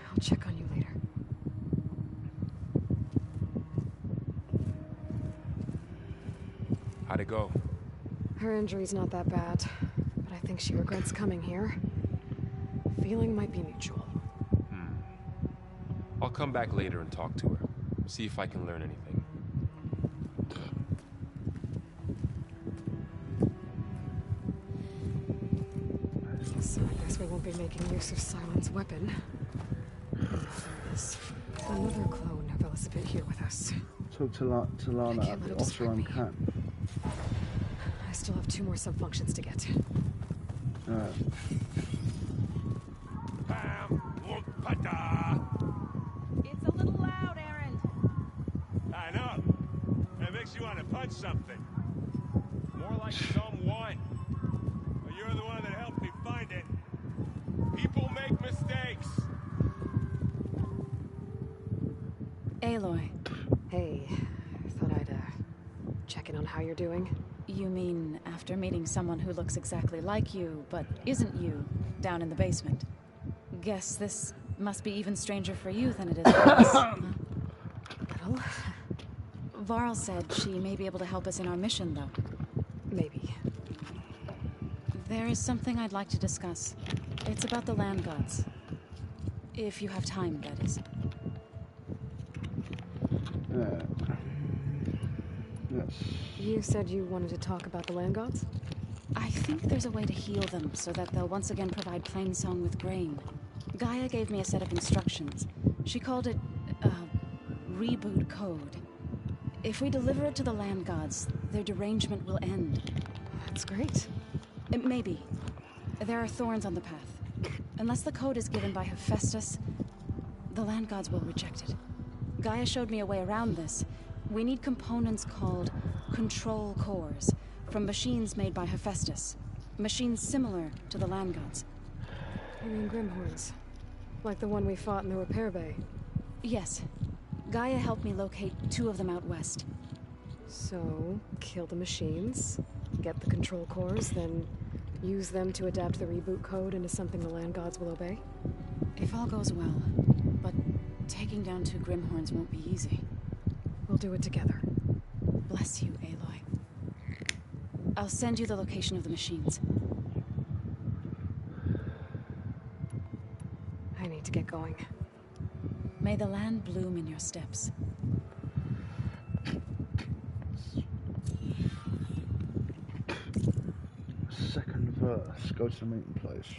I'll check on you later. How'd it go? Her injury's not that bad, but I think she regrets coming here. Feeling might be mutual. I'll come back later and talk to her. See if I can learn anything. So I guess we won't be making use of Silent's weapon. There's another clone of Elizabeth here with us. Talk to Lana at the Osram camp. I still have 2 more sub-functions to get. It's a little loud, Aaron. I know. It makes you want to punch something. More like someone. But you're the one that helped me find it. People make mistakes. Aloy. Hey, thought I'd check in on how you're doing. You mean after meeting someone who looks exactly like you, but isn't you, down in the basement? Guess this must be even stranger for you than it is for us. Well, Varl said she may be able to help us in our mission, though. Maybe. There is something I'd like to discuss. It's about the land gods. If you have time, that is. Yes. You said you wanted to talk about the land gods? I think there's a way to heal them so that they'll once again provide Plainsong with grain. Gaia gave me a set of instructions. She called it, reboot code. If we deliver it to the land gods, their derangement will end. That's great. Maybe. There are thorns on the path. Unless the code is given by Hephaestus, the land gods will reject it. Gaia showed me a way around this. We need components called control cores from machines made by Hephaestus. Machines similar to the land gods. You mean Grimhorns? Like the one we fought in the repair bay. Yes. Gaia helped me locate 2 of them out west. So, kill the machines, get the control cores, then use them to adapt the reboot code into something the land gods will obey? If all goes well. But taking down 2 Grimhorns won't be easy. We'll do it together. Bless you, Aloy. I'll send you the location of the machines. I need to get going. May the land bloom in your steps. Second verse. Go to the meeting place.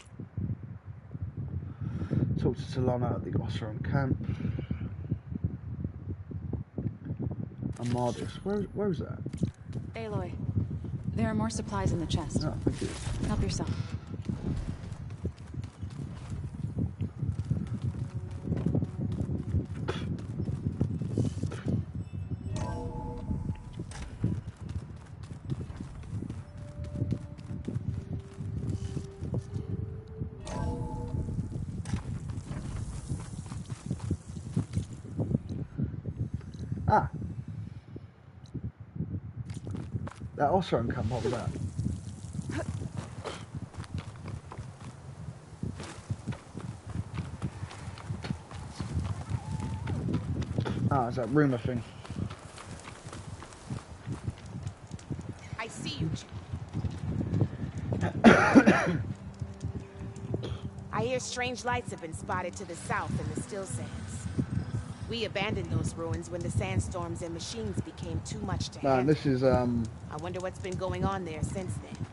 Talk to Talana at the Osram camp. Amadis. Where is that? Aloy, there are more supplies in the chest. Oh, thank you. Help yourself. Ah. That Osram camp, what was that? Ah, it's that rumour thing. I see you. I hear strange lights have been spotted to the south in the still sands. We abandoned those ruins when the sandstorms and machines became too much to handle. Man, this is I wonder what's been going on there since then.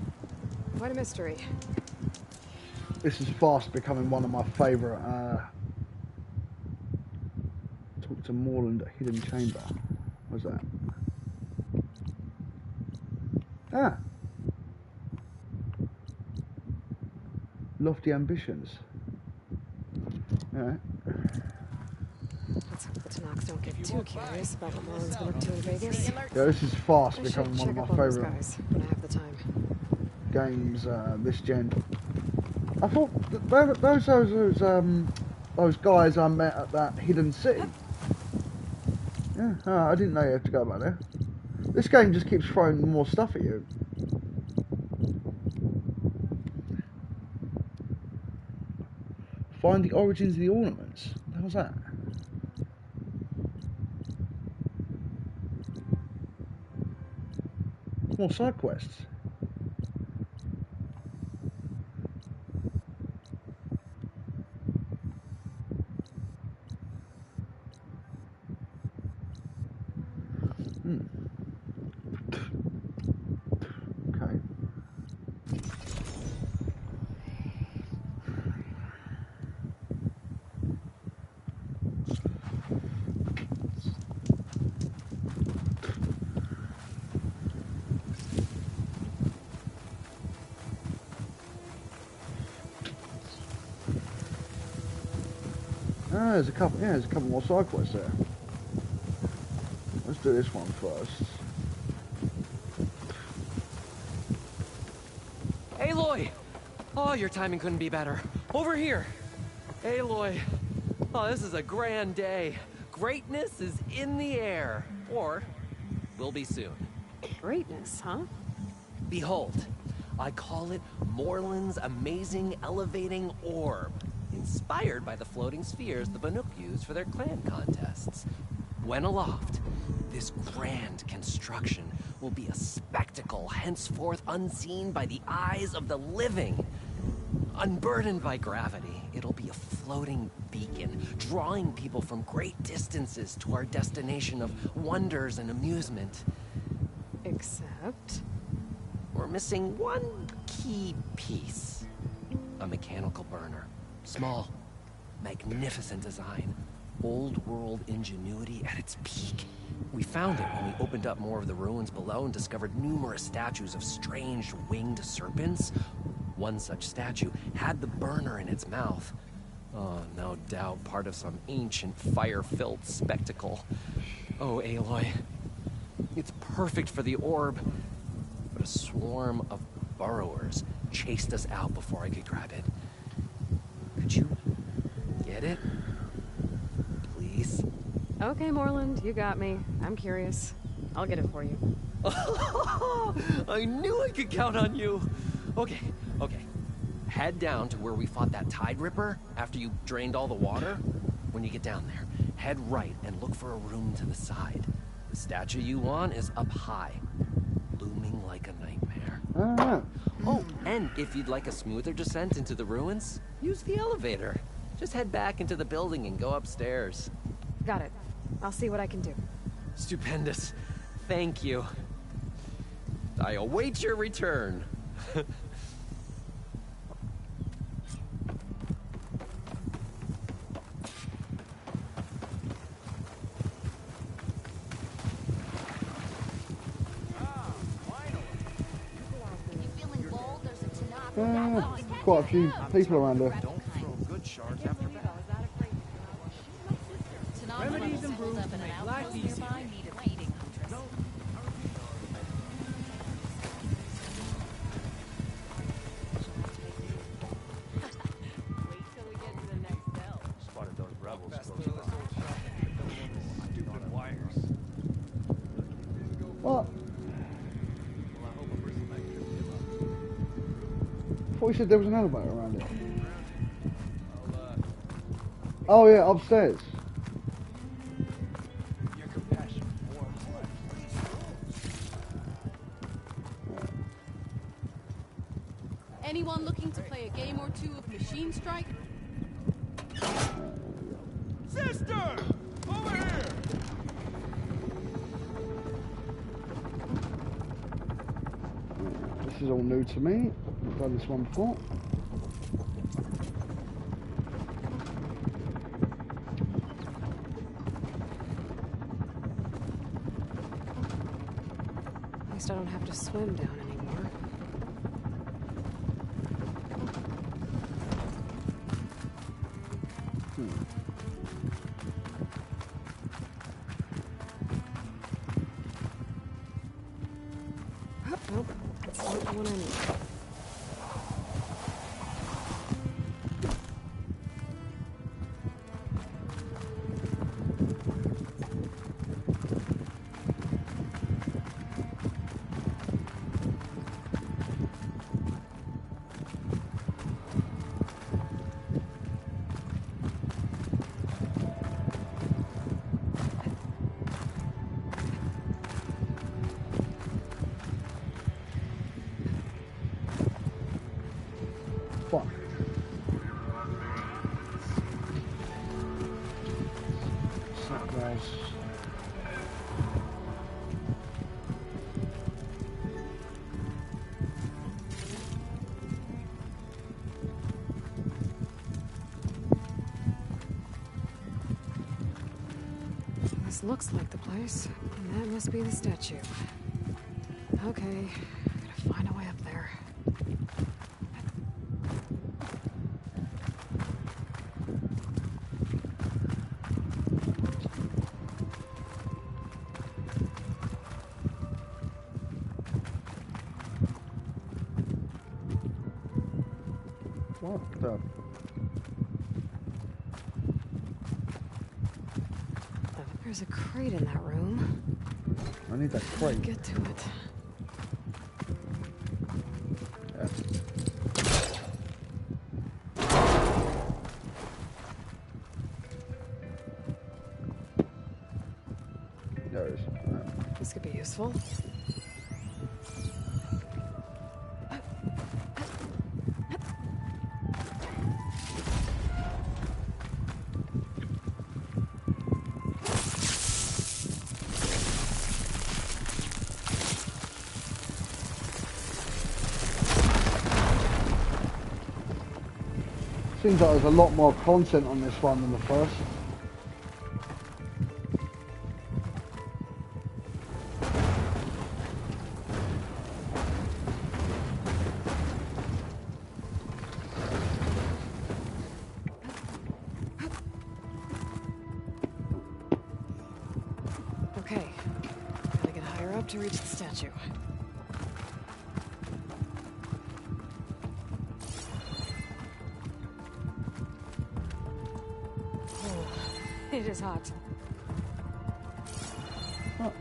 What a mystery. This is fast becoming one of my favourite. Talk to Moreland at Hidden Chamber. What's that? Ah. Lofty ambitions. Alright. Let's hope the Tanaks don't get too curious about what Marlon's been up to in Vegas. Yeah, this is fast I becoming should one check of up my on those favourite guys when I have the time. games this gen. I thought those guys I met at that hidden city. Yeah, I didn't know you had to go back there. This game just keeps throwing more stuff at you. Find the origins of the ornaments. What the hell's that? More side quests. Okay. Ah, there's a couple. Yeah, there's a couple more side quests there. Let's do this one first. Aloy! Oh, your timing couldn't be better. Over here! Aloy! Oh, this is a grand day. Greatness is in the air. Or, will be soon. Greatness, huh? Behold, I call it Moreland's amazing elevating orb. Inspired by the floating spheres the Banuk used for their clan contests. When aloft, this grand construction will be a spectacle henceforth unseen by the eyes of the living. Unburdened by gravity, it'll be a floating beacon, drawing people from great distances to our destination of wonders and amusement. Except? We're missing one key piece. A mechanical burner. Small, magnificent design. Old world ingenuity at its peak. We found it when we opened up more of the ruins below and discovered numerous statues of strange winged serpents. One such statue had the burner in its mouth. Oh, no doubt part of some ancient fire-filled spectacle. Oh, Aloy. It's perfect for the orb. But a swarm of burrowers chased us out before I could grab it. Could you Get it? Please? Okay, Moreland, you got me. I'm curious. I'll get it for you. I knew I could count on you. Okay. Head down to where we fought that Tide Ripper after you drained all the water. When you get down there, head right and look for a room to the side. The statue you want is up high, looming like a nightmare. Oh, and if you'd like a smoother descent into the ruins, use the elevator. Just head back into the building and go upstairs. Got it. I'll see what I can do. Stupendous. Thank you. I await your return. Quite a few people around here. Don't throw good shards after bad. Remedies and brews to make life easier. Spotted those rebels close by. Stupid wires. What? I thought you said there was an elevator around here. Oh yeah, upstairs. Your compassion warms life. Anyone looking to play a game or two of Machine Strike? Sister! Over here! This is all new to me. I've done this one before. At least I don't have to swim down anymore. Nope, that's not the one I need. Fuck. Suck guys. This looks like the place, and that must be the statue. Okay, gotta find a way up there. What the? There's a crate in that room. I need that crate. Get to it. Yeah. There it is. Right. This could be useful. Seems like there's a lot more content on this one than the first. Okay, gotta get higher up to reach the statue. It is hot. Oh.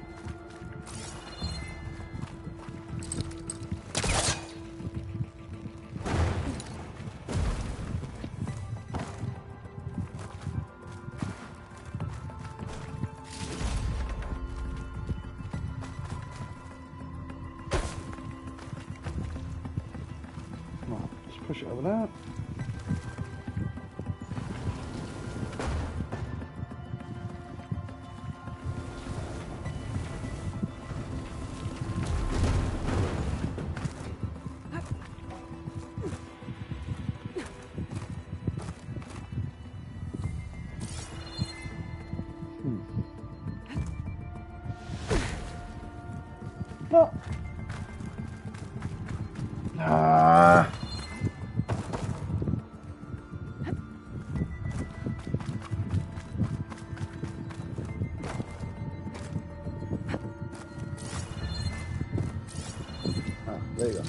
Push it over there. No. Ah. There you go.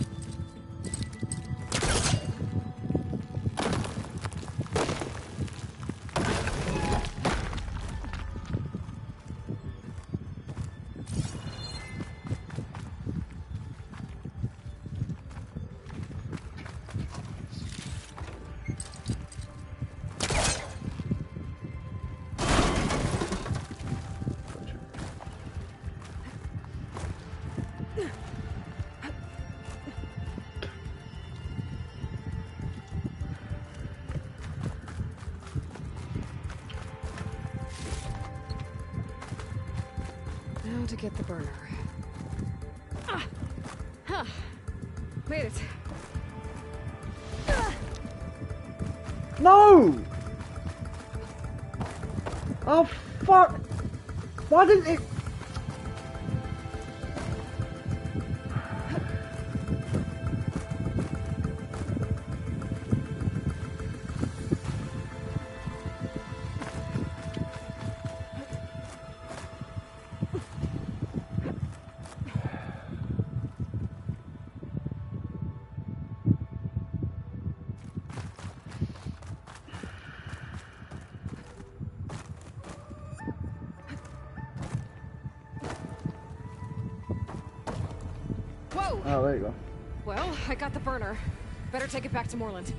Now to get the burner. Made it. No! Oh fuck! Why didn't it? Whoa! Oh, there you go. Well, I got the burner. Better take it back to Moreland.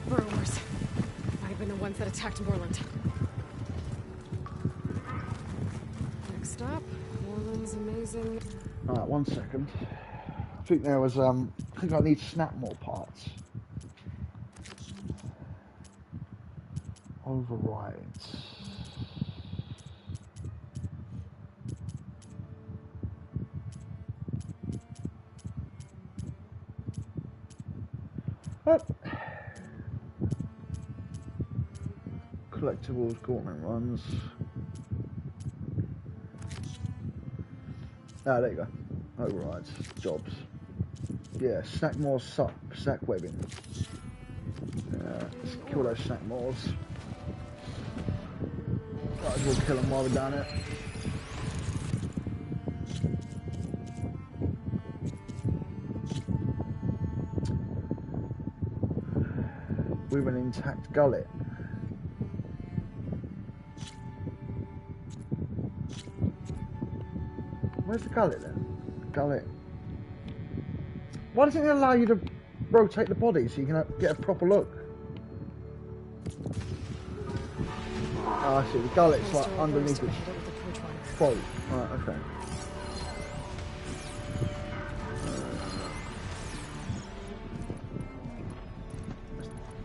Burrowers. Might have been the ones that attacked Moreland. Next stop, Moreland's amazing. Alright, 1 second. I think there was, I think I need snap more parts. Overrides. What? Collectibles, gauntlet runs. Ah, there you go. Overrides, jobs. Yeah, snack more sack webbing. Let's kill those snack mores. Might as well kill them while we're down it. With an intact gullet. Where's the gullet then? Gullet. Why doesn't it allow you to rotate the body so you can get a proper look? Oh, I see. The gullet's like underneath its throat. Right, okay.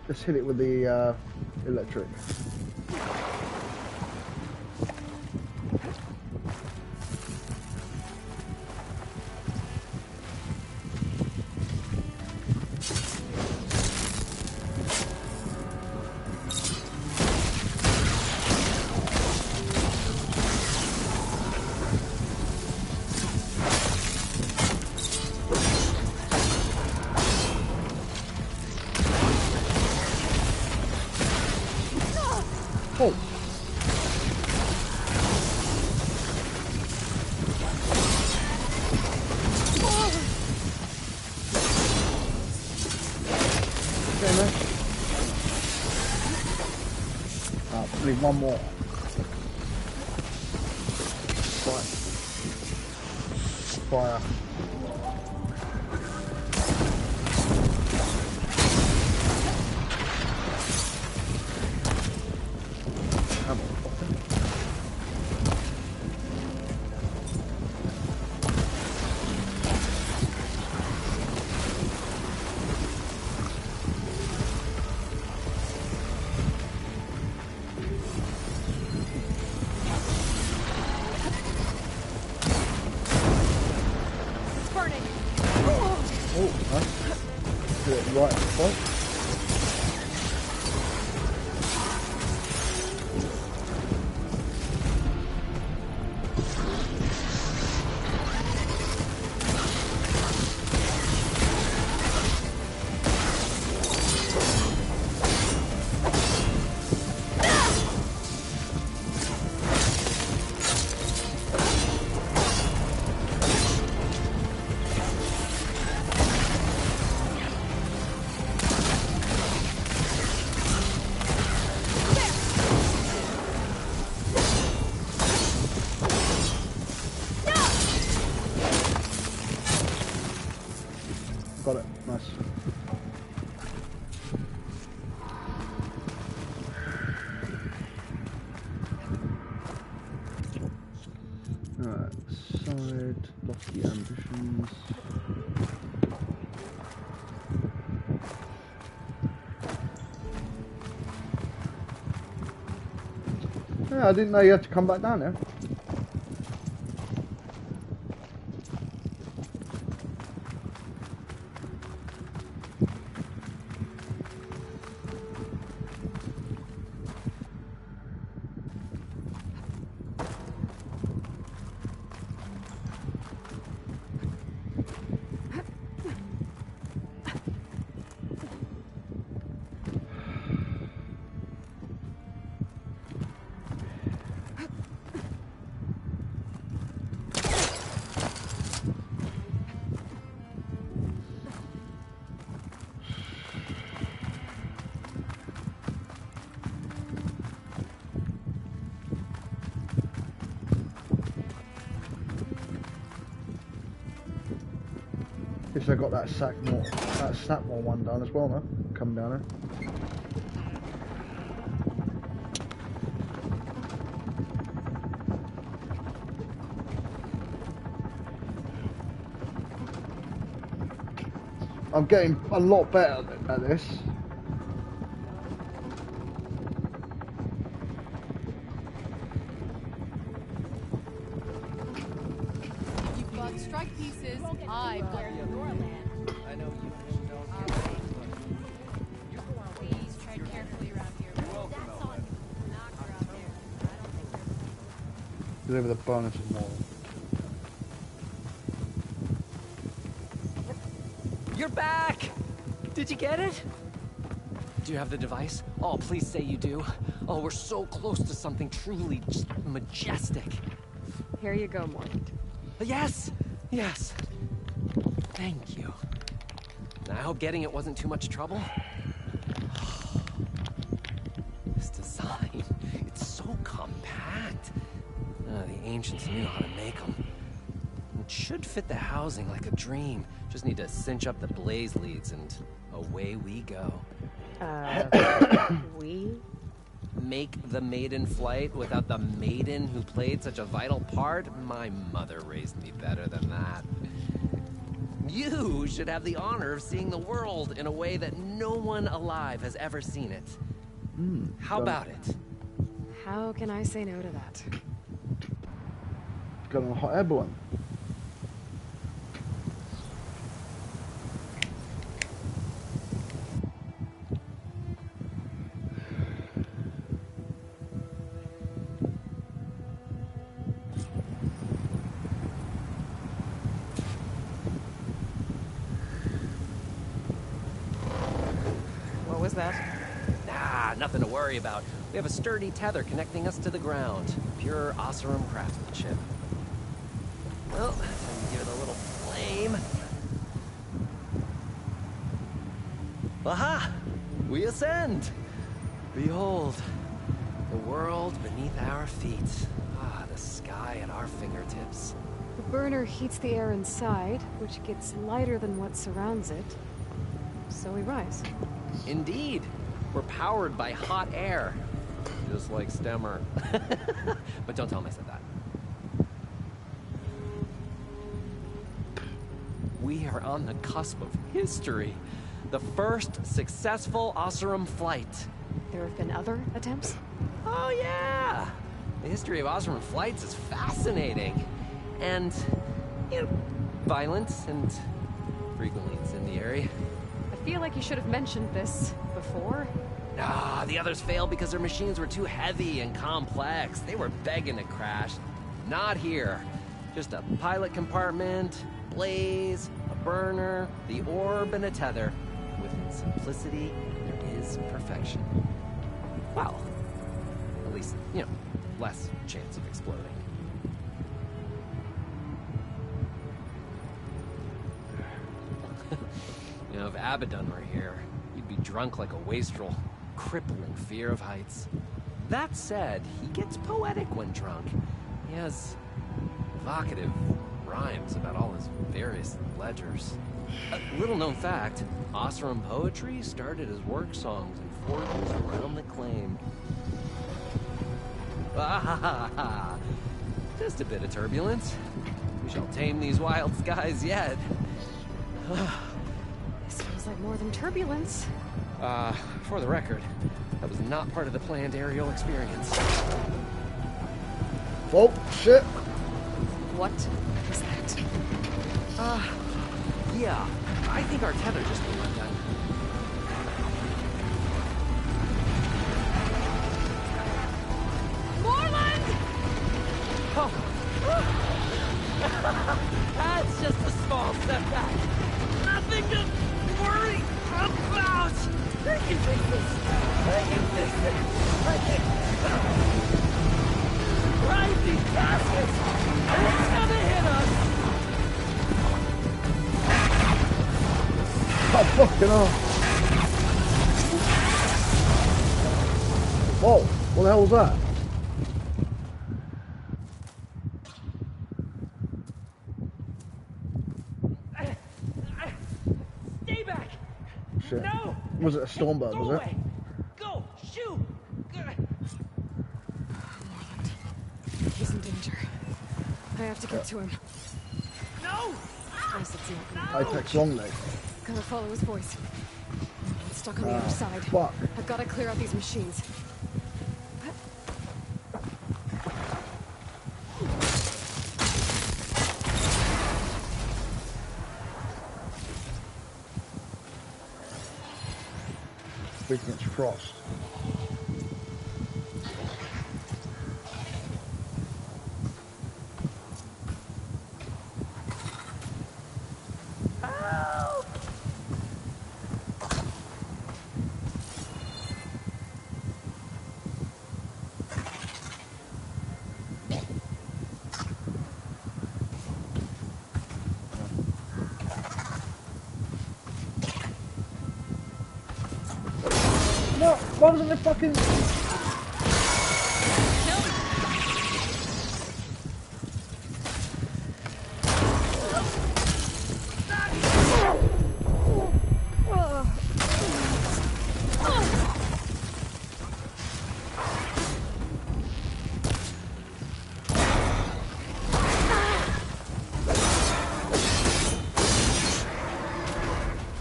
Let's hit it with the electric. in there? I need one more. Fire. Right, point. Got it. Nice. Alright, side, lofty ambitions. Yeah, I didn't know you had to come back down there. Guess I got that Snackmore one done as well now. Coming down here. I'm getting a lot better at this. You've got strike pieces. I've got your land. I know you don't Please tread carefully around here. That's on you. Knock her out there. I don't think Deliver the bonus of more. You're back! Did you get it? Do you have the device? Oh, please say you do. Oh, we're so close to something truly just majestic. Here you go, Morgan. Yes! Yes! Thank you. I hope getting it wasn't too much trouble. This design, it's so compact. The ancients knew how to make them. It should fit the housing like a dream. Just need to cinch up the blaze leads and away we go. We? Make the maiden flight without the maiden who played such a vital part? My mother raised me better than that. You should have the honor of seeing the world in a way that no one alive has ever seen it. How about it? How can I say no to that? Got on a hot air balloon. What was that? Ah, nothing to worry about. We have a sturdy tether connecting us to the ground. Pure Oseram craftsmanship. Well, time to give it a little flame. Aha! We ascend. Behold, the world beneath our feet. Ah, the sky at our fingertips. The burner heats the air inside, which gets lighter than what surrounds it. So we rise. Indeed. We're powered by hot air. Just like Stemmer. But don't tell him I said that. We are on the cusp of history. The first successful Oseram flight. There have been other attempts? Oh yeah! The history of Oseram flights is fascinating. And, you know, violent and frequently incendiary. I feel like you should have mentioned this before. Nah, the others failed because their machines were too heavy and complex. They were begging to crash. Not here. Just a pilot compartment, blaze, a burner, the orb, and a tether. Within simplicity, there is perfection. Well, at least, you know, less chance of exploding. You know, if Abaddon were here, you'd be drunk like a wastrel. Crippling fear of heights. That said, he gets poetic when drunk. He has evocative rhymes about all his various ledgers. A little known fact, Oseram poetry started as work songs in forges around the claim. Ah, just a bit of turbulence. We shall tame these wild skies yet. This feels like more than turbulence. For the record, that was not part of the planned aerial experience. Oh, shit. What is that? Yeah, I think our tether just went undone. Moreland! Oh. That's just a small setback. Nothing to worry about. I can fix this. I can fix it. I can... Ride these baskets! It's gonna hit us! Oh, fucking hell. Whoa, what the hell was that? Stay back! Shit. No! Was it a Stormbird, was it? Go! Shoot! Moreland. He's in danger. I have to get to him. No! Guess it's not gonna Apex Longley. Gotta follow his voice. It's stuck on the other side. Fuck. I've gotta clear out these machines. Speaking against Frost. Help! No, why wasn't it fucking...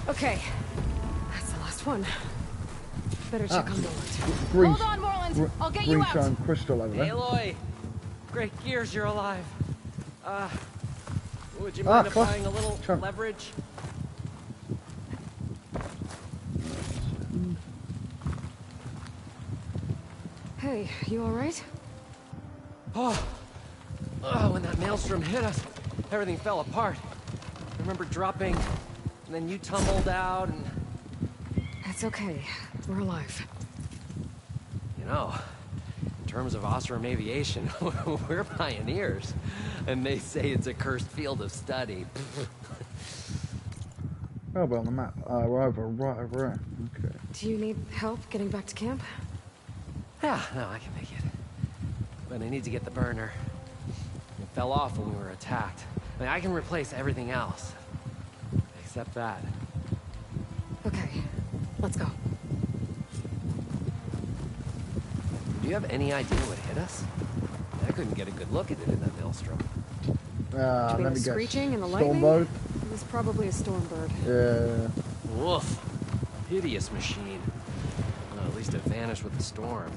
Okay. That's the last one. Better check on Moreland. Green, Hold on, Moreland. I'll get you out. Green crystal over there. Aloy! Great gears, you're alive. Would you mind applying a little leverage? Hey, you alright? Oh, when that maelstrom hit us, everything fell apart. I remember dropping, and then you tumbled out, and... It's okay. We're alive. You know, in terms of Oseram aviation, we're pioneers. And they say it's a cursed field of study. Oh, but on the map. We're over, right over here. Okay. Do you need help getting back to camp? Yeah, no, I can make it. But I need to get the burner. It fell off when we were attacked. I mean, I can replace everything else. Except that. Okay, let's go. Do you have any idea what hit us? I couldn't get a good look at it in that maelstrom. Between let the me guess. screeching and the lightning, Stormbird? it was probably a stormbird. Yeah. Woof. Hideous machine. Well, at least it vanished with the storm.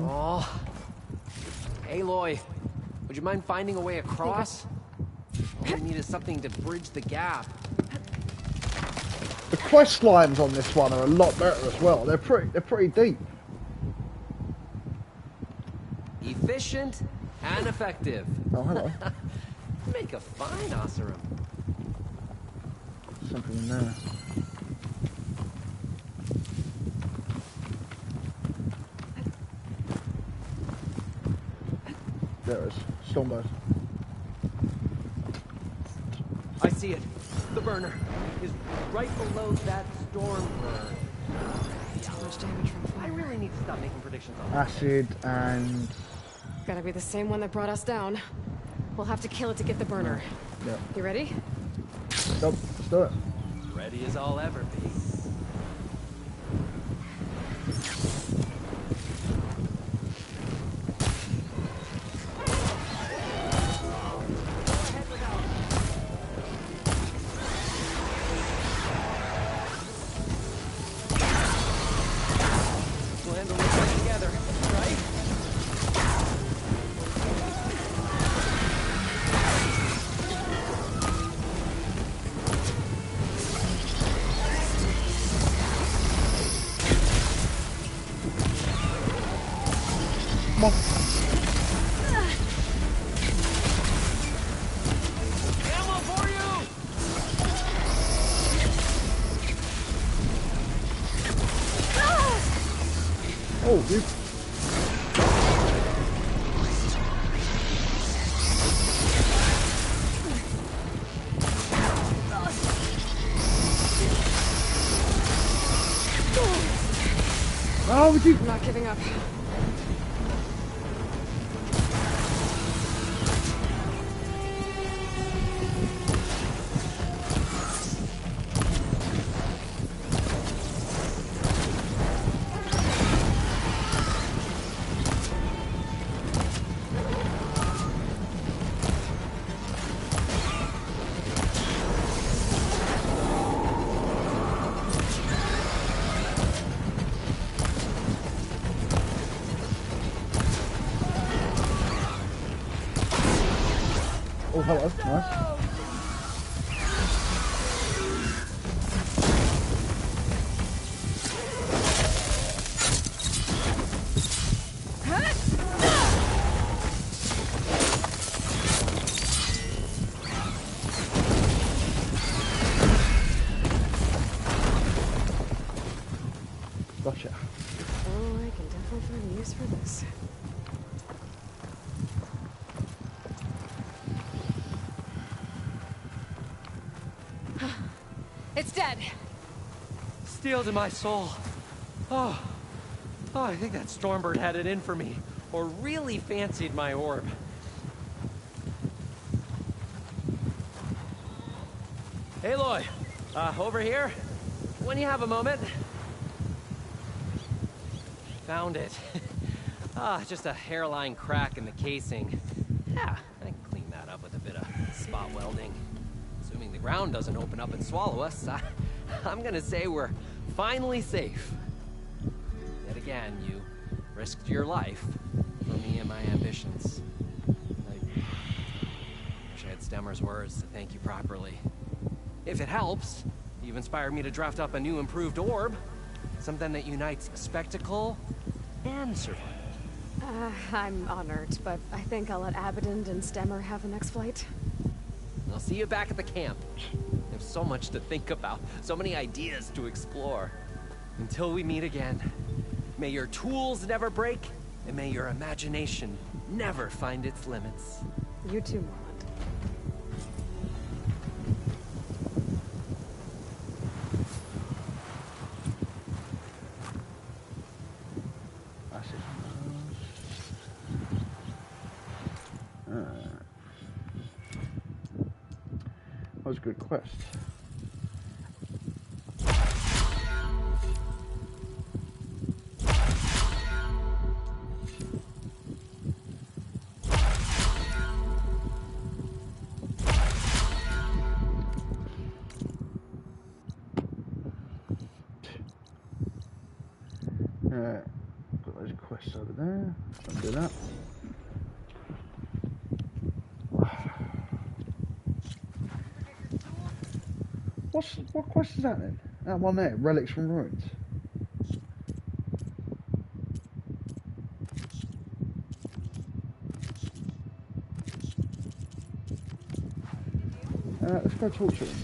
Oh. Aloy, would you mind finding a way across? All we need is something to bridge the gap. The quest lines on this one are a lot better as well. They're pretty deep. Efficient and effective. Oh, hello. Make a fine Oseram. Something in there. There it is. Stormbird. I see it. The burner is right below that storm burn. Too much damage from fire. I really need to stop making predictions on that. Acid and... Gotta be the same one that brought us down. We'll have to kill it to get the burner. Yeah. You ready? Nope, let's do it. Ready as I'll ever be. We'll handle this together, right? Come on. Ammo for you! Oh, dude. Oh, would you? I'm not giving up. Oh, hello. Nice. Gotcha. Oh, I can definitely find a use for this. It's dead. Steel to my soul. Oh, I think that Stormbird had it in for me, or really fancied my orb. Aloy, over here, when you have a moment. Found it. Just a hairline crack in the casing. Yeah, I can clean that up with a bit of spot welding. Assuming the ground doesn't open up and swallow us, I'm gonna say we're finally safe. Yet again, you risked your life for me and my ambitions. I wish I had Stemmer's words to thank you properly. If it helps, you've inspired me to draft up a new improved orb. Something that unites spectacle and survival. I'm honored, but I think I'll let Abaddon and Stemmer have the next flight. I'll see you back at the camp. There's so much to think about, so many ideas to explore. Until we meet again, may your tools never break, and may your imagination never find its limits. You too, Morland. That's it. That was a good quest. Got those quests over there. Don't do that. What quest is that then? That one there, Relics from Ruins. Let's go talk to him.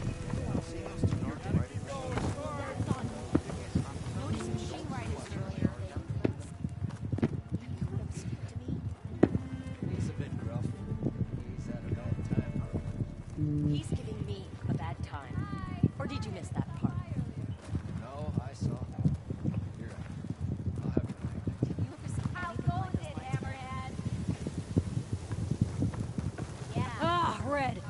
He's giving me a bad time. Or did you miss that part? No, I saw that. You're right. I'll have it. How goes it, Hammerhead? Yeah. Ah, Red.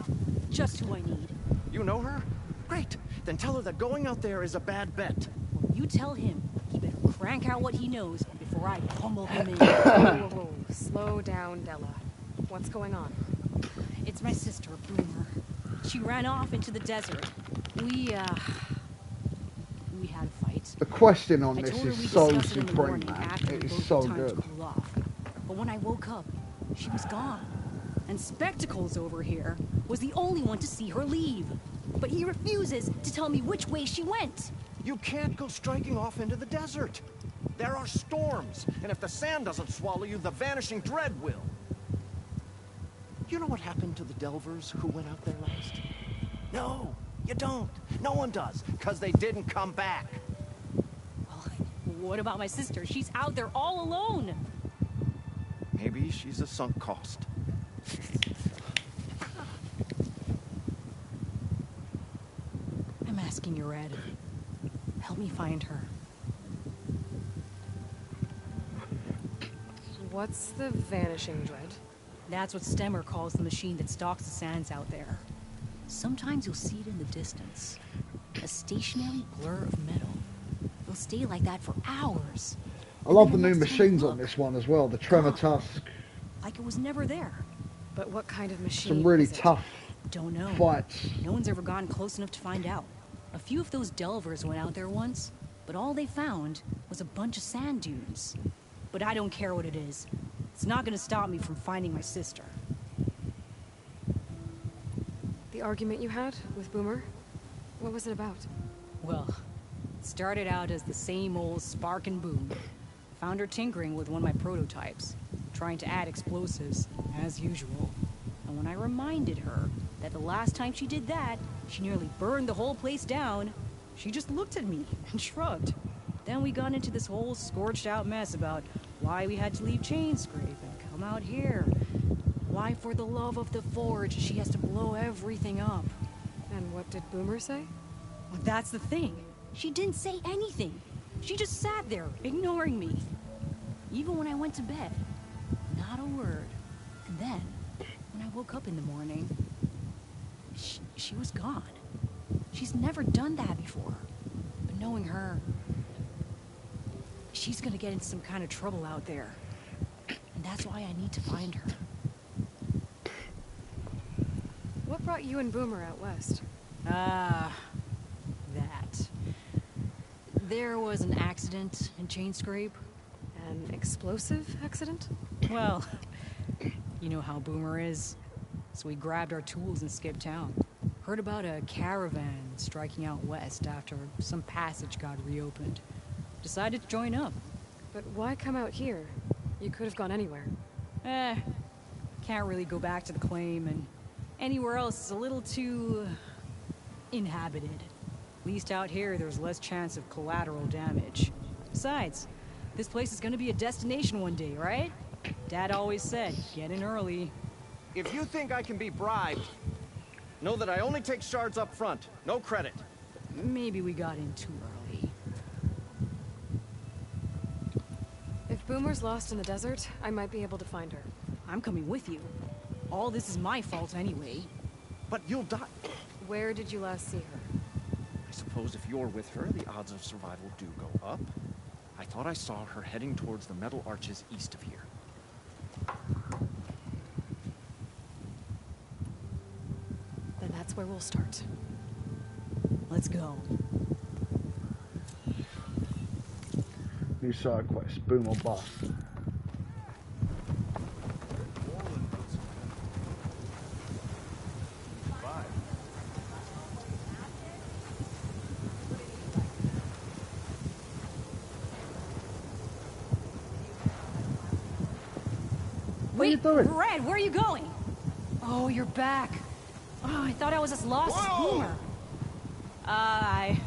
Just who I need. You know her? Great. Then tell her that going out there is a bad bet. Well, you tell him. He better crank out what he knows before I pummel him in. Whoa, whoa. Slow down, Della. What's going on? It's my sister, Boomer. She ran off into the desert. We had a fight. The questing on I this told her is we'd so discuss it in the supreme, morning man. after It we is both so had time to good. cool off. But when I woke up, she was gone. And Spectacles over here was the only one to see her leave. But he refuses to tell me which way she went. You can't go striking off into the desert. There are storms, and if the sand doesn't swallow you, the Vanishing Dread will. You know what happened to the Delvers who went out there last? No, you don't. No one does, because they didn't come back. Well, what about my sister? She's out there all alone. Maybe she's a sunk cost. I'm asking you, Red. Help me find her. What's the Vanishing Dread? That's what Stemmer calls the machine that stalks the sands out there. Sometimes you'll see it in the distance. A stationary blur of metal. It'll stay like that for hours. I love the new machines on this one as well. The Tremor Tusk. Like it was never there. But what kind of machine? Some really tough Don't know. fights. No one's ever gotten close enough to find out. A few of those delvers went out there once, but all they found was a bunch of sand dunes. But I don't care what it is. It's not gonna stop me from finding my sister. The argument you had with Boomer? What was it about? Well, it started out as the same old spark and boom. I found her tinkering with one of my prototypes, trying to add explosives, as usual. And when I reminded her that the last time she did that, she nearly burned the whole place down, she just looked at me and shrugged. Then we got into this whole scorched out mess about why we had to leave Chainscrape and come out here. Why, for the love of the Forge, she has to blow everything up. And what did Boomer say? Well, that's the thing. She didn't say anything. She just sat there, ignoring me. Even when I went to bed. Not a word. And then, when I woke up in the morning, she was gone. She's never done that before. But knowing her, she's gonna get into some kind of trouble out there. And that's why I need to find her. What brought you and Boomer out west? That. There was an accident in Chainscrape. An explosive accident? Well, you know how Boomer is. So we grabbed our tools and skipped town. Heard about a caravan striking out west after some passage got reopened. Decided to join up. But why come out here? You could have gone anywhere. Can't really go back to the claim, and anywhere else is a little too inhabited. At least out here, there's less chance of collateral damage. Besides, this place is gonna be a destination one day, right? Dad always said, get in early. If you think I can be bribed, know that I only take shards up front. No credit. Maybe we got in too early. If Boomer's lost in the desert, I might be able to find her. I'm coming with you. All this is my fault anyway. But you'll die. Where did you last see her? I suppose if you're with her, the odds of survival do go up. I thought I saw her heading towards the metal arches east of here. Then that's where we'll start. Let's go. New side quest, boom or bust. What are you doing? Red, where are you going? Oh, you're back. Oh, I thought I was as lost as Boomer. I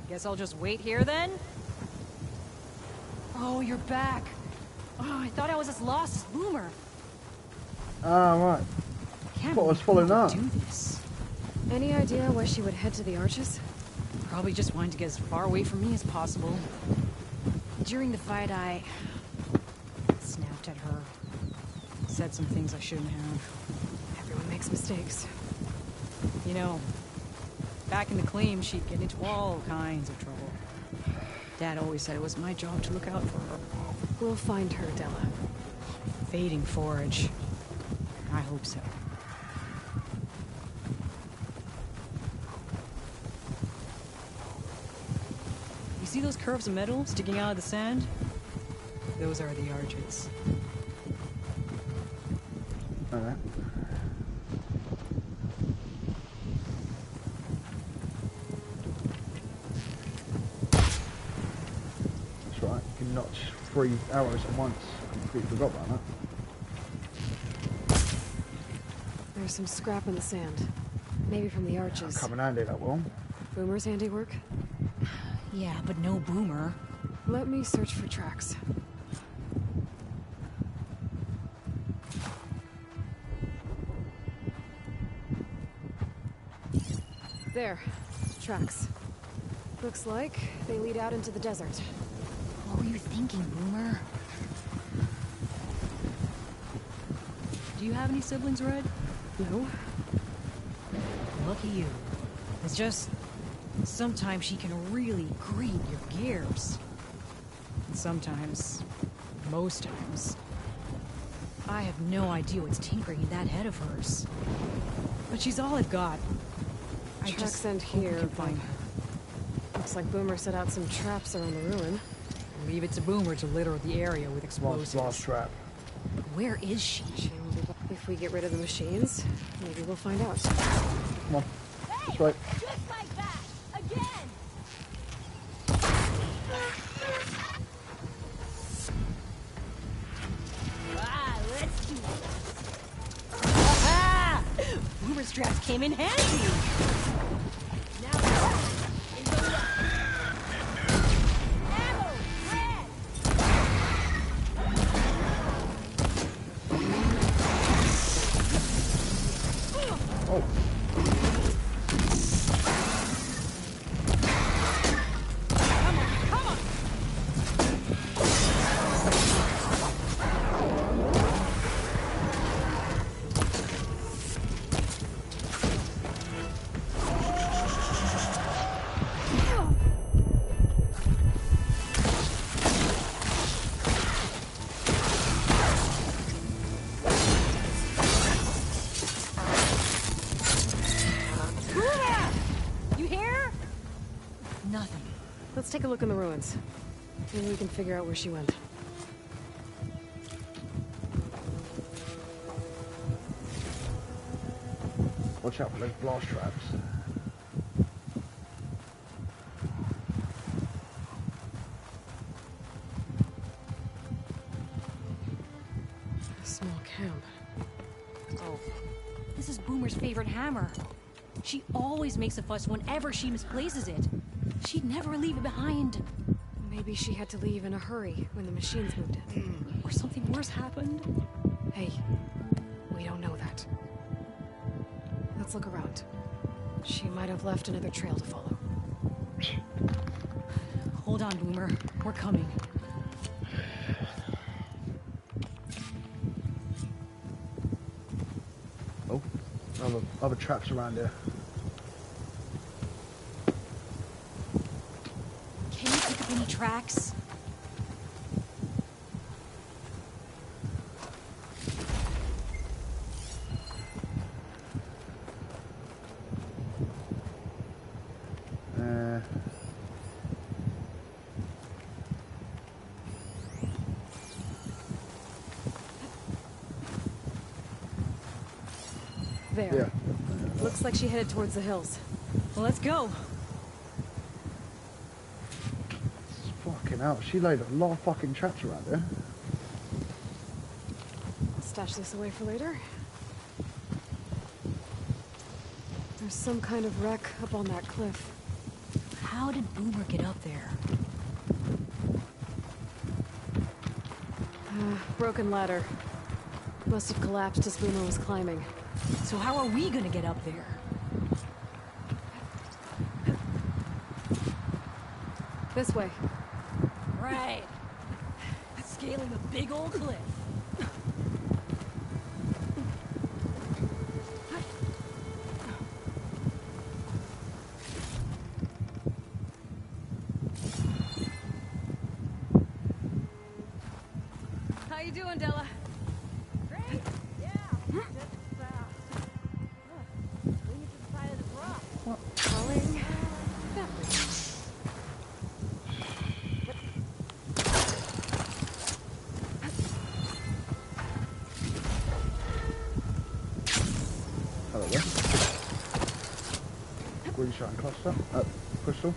guess I'll just wait here then? Oh, you're back. Oh, I thought I was as lost as Boomer. Ah, right. Can't Thought I was following believe that. we do this. Any idea why she would head to the arches? Probably just wanting to get as far away from me as possible. During the fight, I snapped at her. Said some things I shouldn't have. Everyone makes mistakes. You know, back in the claim, she'd get into all kinds of trouble. Dad always said it was my job to look out for her. We'll find her, Della. Fading forage. I hope so. You see those curves of metal sticking out of the sand? Those are the arches. Alright. That's right, you can notch 3 arrows at once. I completely forgot about that. There's some scrap in the sand. Maybe from the arches. Come in handy, that will. Boomer's handiwork? Yeah, but no Boomer. Let me search for tracks. There. Tracks. Looks like they lead out into the desert. What were you thinking, Boomer? Do you have any siblings, Red? No. Lucky you. It's just... sometimes she can really grate your gears. And sometimes... most times... I have no idea what's tinkering in that head of hers. But she's all I've got. I Tracks just end hope we here, can find her. Looks like Boomer set out some traps around the ruin. Leave it to Boomer to litter the area with explosives. Lost trap. Where is she? If we get rid of the machines, maybe we'll find out. Come on. This way. Just like that! Again! Ah, let's do this. Aha! Boomer's trap came in handy! Now, in the left. Ammo! Red! Oh. Come on! Boomer! You here? Nothing. Let's take a look in the ruins. Maybe we can figure out where she went. Watch out for those blast traps. A small camp. Oh, this is Boomer's favorite hammer. She always makes a fuss whenever she misplaces it. She'd never leave it behind. Maybe she had to leave in a hurry when the machines moved it. Or something worse happened. Hey, We don't know that. Let's look around. She might have left another trail to follow. Hold on, Boomer. We're coming. Oh, other traps around here. Can you pick up any tracks? There. Yeah. Looks like she headed towards the hills. Well, let's go. Fucking hell, she laid a lot of fucking traps around here. I'll stash this away for later. There's some kind of wreck up on that cliff. How did Boomer get up there? Broken ladder. Must have collapsed as Boomer was climbing. So how are we gonna get up there? This way. Right. Scaling a big old cliff. How you doing, Della? Great. Yeah. Just, leaning to the side of this rock. Calling. That way. Hello there. Green shine cluster. Crystal.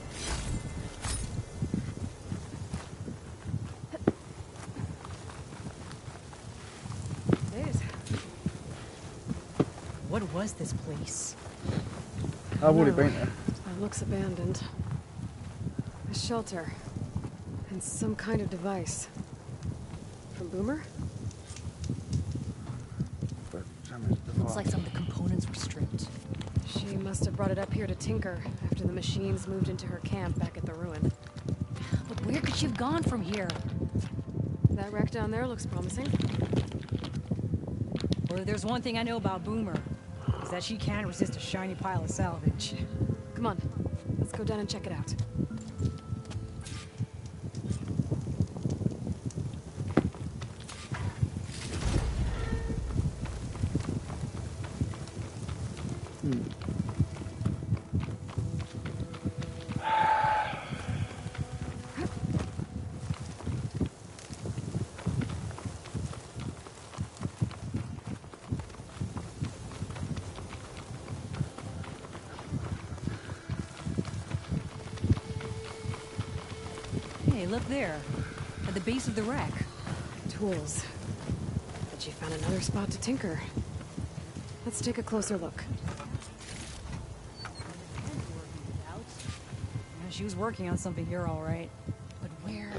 What was this place? I've already been there. It looks abandoned. A shelter. And some kind of device. From Boomer? Looks like some of the components were stripped. She must have brought it up here to tinker after the machines moved into her camp back at the ruin. But where could she have gone from here? That wreck down there looks promising. Well, there's one thing I know about Boomer. Is that she can't resist a shiny pile of salvage. Come on, let's go down and check it out. Hey, look there. At the base of the wreck. Tools. But she found another spot to tinker. Let's take a closer look. Yeah, she was working on something here, all right. But where?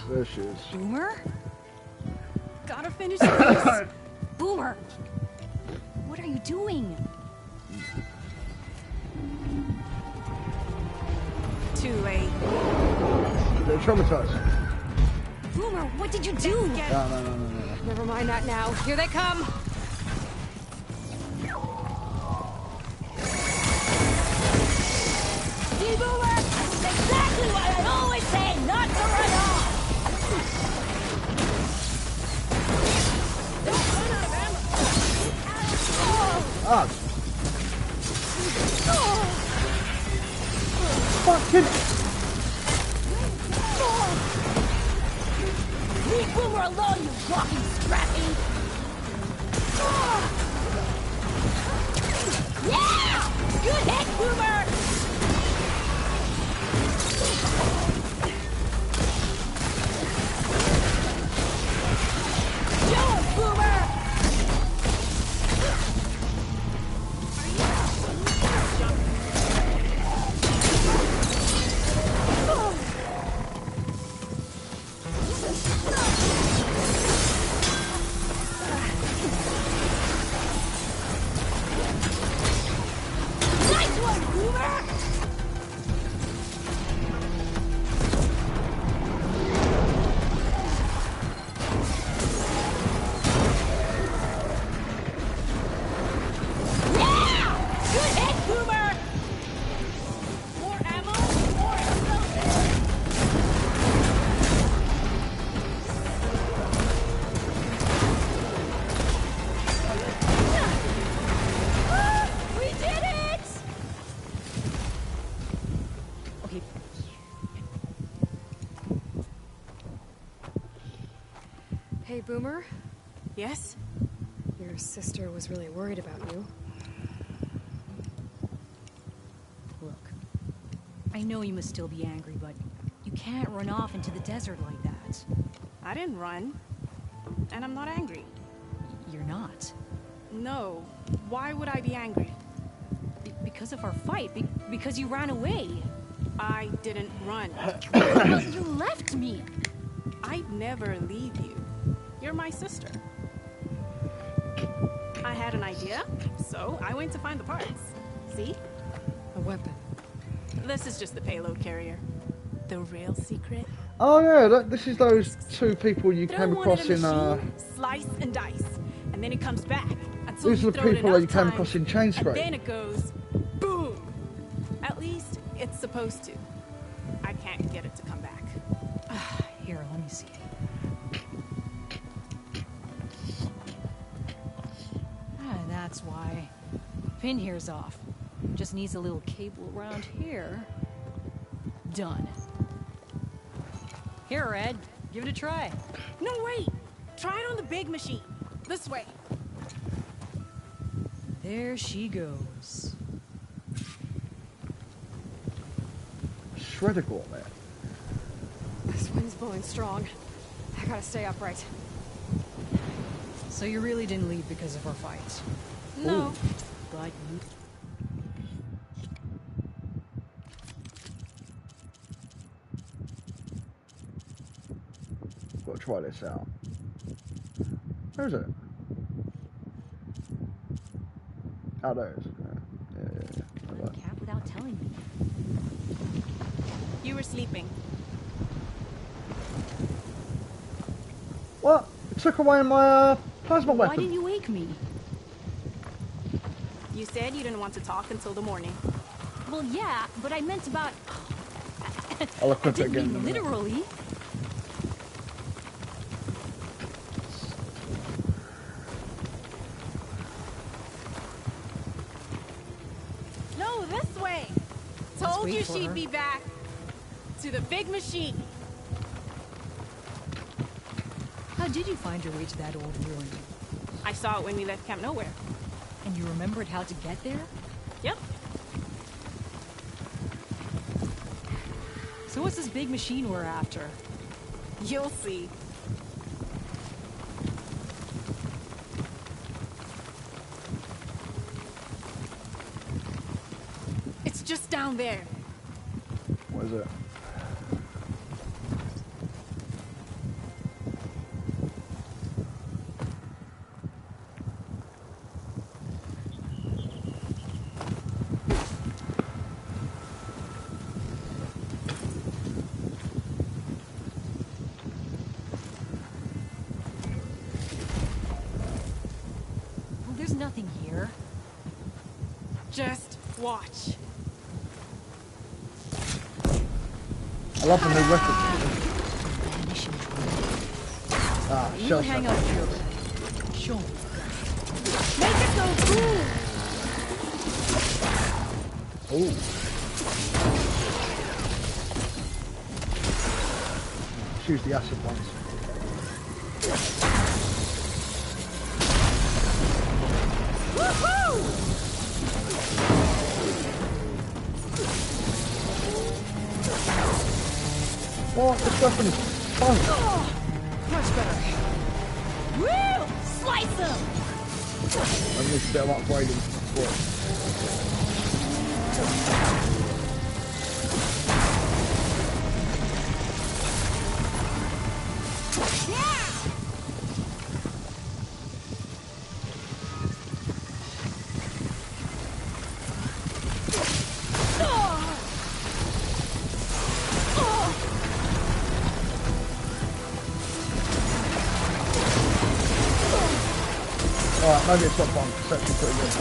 There she is. Boomer? Gotta finish this. Boomer! What are you doing? Too late. They're traumatized. Boomer, what did you do? No. Never mind that now. Here they come! See, Boomer? That's exactly why I always say not to run off! Don't run out of ammo! Ah! Fucking... Leave Boomer alone, you walking scrappy! Yeah! Good hit, Boomer! Show him, Boomer! Hey, Boomer. Yes? Your sister was really worried about you. Look, I know you must still be angry, but you can't run off into the desert like that. I didn't run. And I'm not angry. You're not. No. Why would I be angry? Because of our fight. Because you ran away. I didn't run. Well, you left me. I'd never leave you. You're my sister. I had an idea, so I went to find the parts. See? A weapon. This is just the payload carrier. The real secret. Oh yeah, this is those two people you Throw came one across at a in. machine, slice and dice, and then it comes back until These you are the throw it people that you enough came times, across in Chain and Scrape. then it goes boom. At least it's supposed to. I can't get it to come back. Here, let me see. That's why. Pin here's off. Just needs a little cable around here. Done. Here, Red. Give it a try. No, wait. Try it on the big machine. This way. There she goes. Shredder Gauntlet. This wind's blowing strong. I gotta stay upright. So you really didn't leave because of our fight? No. Ooh. But you... Got to try this out. Where is it? Oh, there it is. Yeah. Cap without telling me. You were sleeping. What? It took away my plasma weapon. Why didn't you wake me? You said you didn't want to talk until the morning. Well, yeah, but I meant about... I'll equip I it didn't again. mean literally. No, this way. Told you she'd be back. To the big machine. How did you find your way to that old ruin? I saw it when we left Camp Nowhere. And you remembered how to get there? Yep. So what's this big machine we're after? You'll see. It's just down there. What is it? Well, there's nothing here. Just watch. I love the new weapon. Ah, You shell hang shock. out here. Show me. Make it go boom! Ooh. Choose the acid ones. Woohoo! What? This weapon is fun. Oh, much better. Woo! Slice him! I need a bit of upgrading for it. Alright, maybe it's not fun, it's actually pretty good.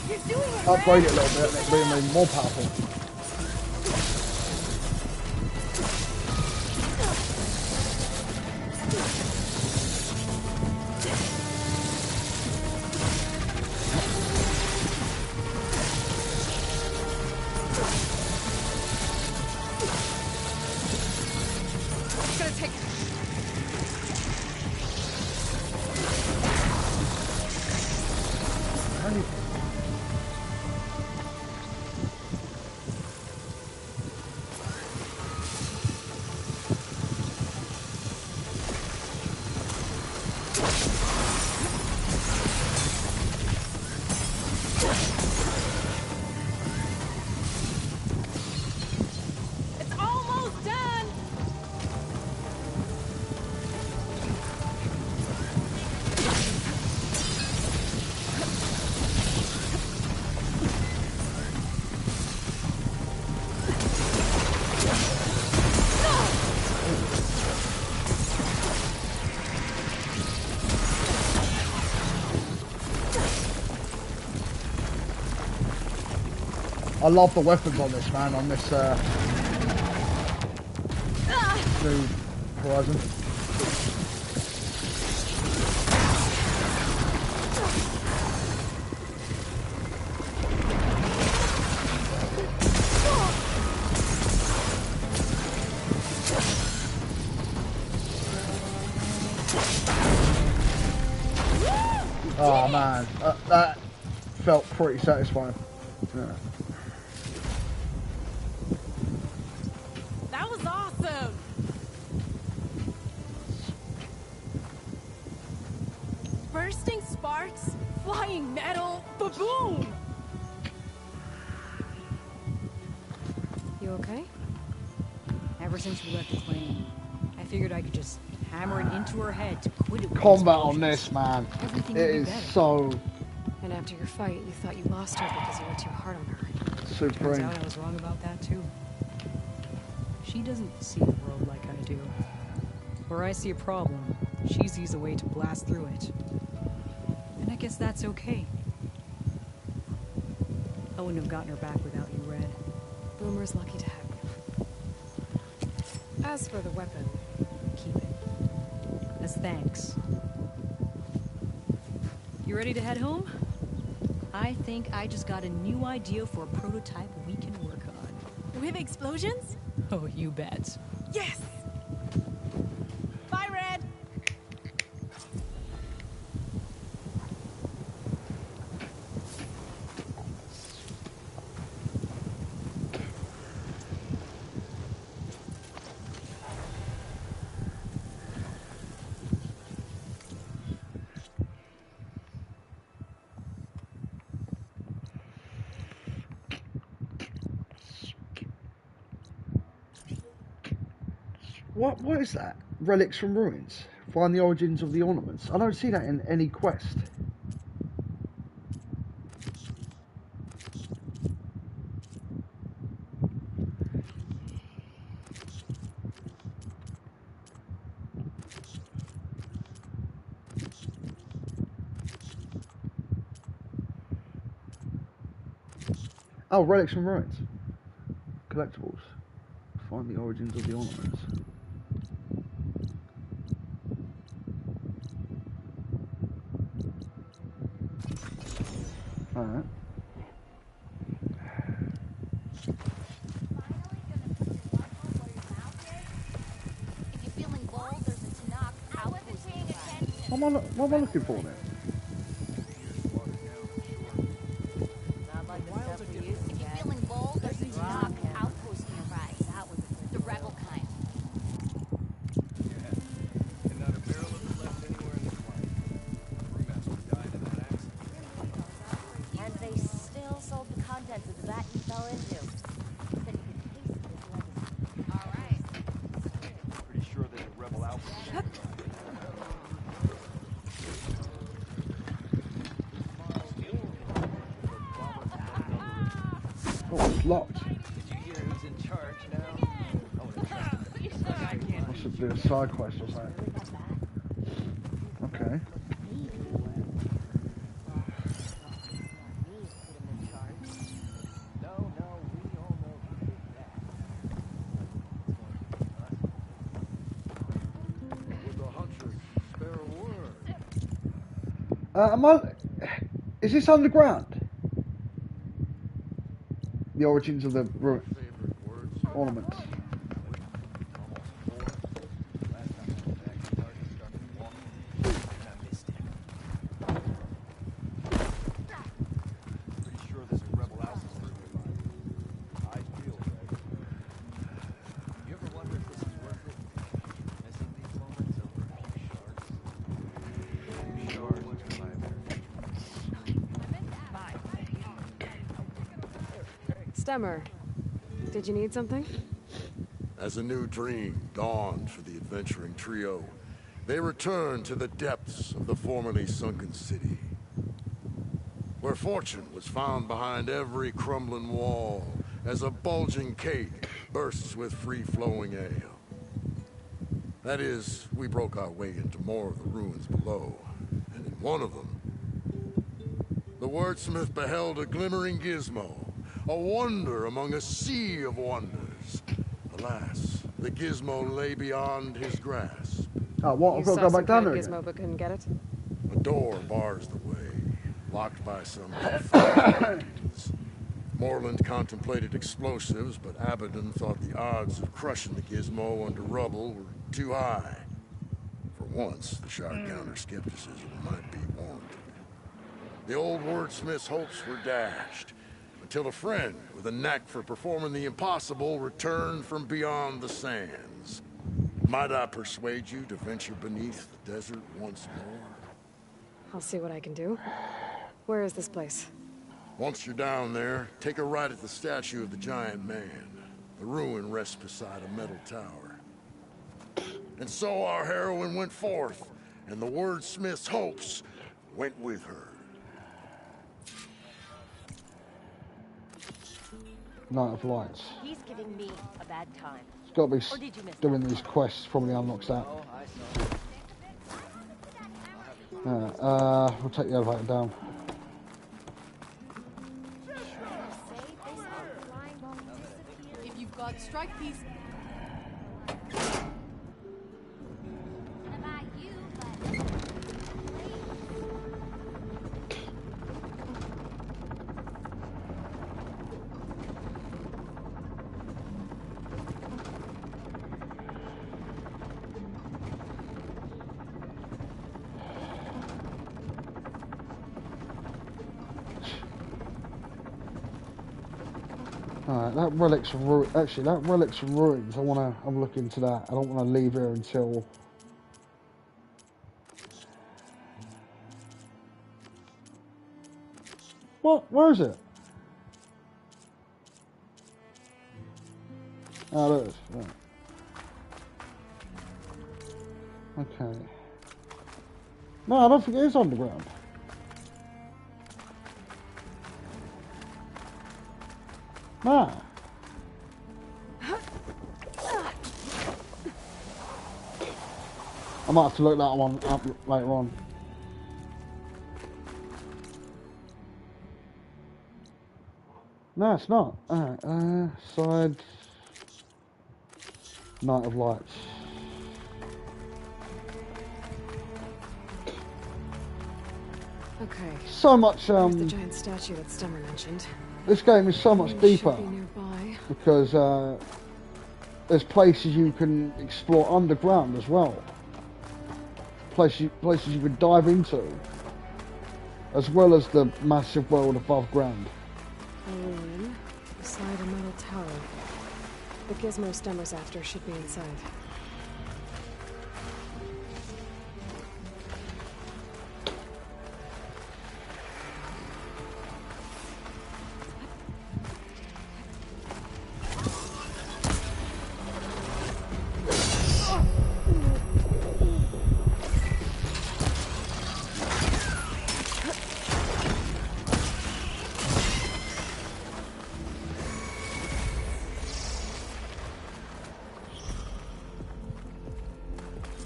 You're doing it, Upgrade it a little bit and it'll be even more powerful. Only... It's almost done! I love the weapons on this, man, on this new Horizon. Oh man, that felt pretty satisfying. Yeah. That was awesome! Bursting sparks, flying metal, ba-boom! You okay? Ever since we left the claim, I figured I could just hammer it into her head to quit it with Combat on explosions. this, man. Everything It would be is better. so And after your fight, you thought you lost her because you were too hard on her. Turns supreme. out I was wrong about that too. She doesn't see the world like I do. Where I see a problem, she sees a way to blast through it. And I guess that's okay. I wouldn't have gotten her back without you, Red. Boomer's lucky to have you. As for the weapon, Keep it. As thanks. You ready to head home? I think I just got a new idea for a prototype we can work on. With explosions? Oh, you bet. Yes! Bye, Red! What is that? Relics from ruins. Find the origins of the ornaments. I don't see that in any quest. Oh, relics from ruins. Collectibles. Find the origins of the ornaments. Alright. If you're feeling bold, there's a Tanakh outpost nearby. What am I looking for now? Not like the stuff we used to get. If you're feeling bold, there's a Tanakh outpost nearby. That was the rebel kind. And not a barrel of it left anywhere in the claim. Brewmaster died in that accident. And they still sold the contents of the vat you fell into. Said you could taste his legacy. All right. Pretty sure there's a rebel outpost. Oh, it's locked. Did you hear who's in charge now? I should do a side quest or something. Okay. Is this underground? The origins of the ornaments. Stemmer. Did you need something? As a new dream dawned for the adventuring trio, they returned to the depths of the formerly sunken city, where fortune was found behind every crumbling wall as a bulging cake bursts with free-flowing ale. That is, we broke our way into more of the ruins below, and in one of them, the wordsmith beheld a glimmering gizmo, a wonder among a sea of wonders. Alas, the gizmo lay beyond his grasp. Oh, what? I've got to go back down there again. Gizmo, but couldn't get it. A door bars the way, locked by some defense. Moreland contemplated explosives, but Abaddon thought the odds of crushing the gizmo under rubble were too high. For once, the Shard counter skepticism might be warranted. The old wordsmith's hopes were dashed, until a friend with a knack for performing the impossible returned from beyond the sands. Might I persuade you to venture beneath the desert once more? I'll see what I can do. Where is this place? Once you're down there, take a right at the statue of the giant man. The ruin rests beside a metal tower. And so our heroine went forth, and the wordsmith's hopes went with her. Night of Lights. He's giving me a bad time. It's got to be doing these quests, probably unlocks that. We'll take the elevator down. If you've got strike piece. Alright, that relic's actually that relic's ruins. I wanna have a look into that. I don't wanna leave here until what? Where is it? Oh, there it is. Right. Okay. No, I don't think it is underground. Nah. I might have to look that one up later on. No, it's not. Alright, side. Night of Lights. Okay. So much, There's the giant statue that Stemmer mentioned. This game is so much deeper Should be nearby. because there's places you can explore underground as well. Places you could dive into, as well as the massive world above ground. A ruin beside a metal tower. The gizmo Stemmer's after should be inside.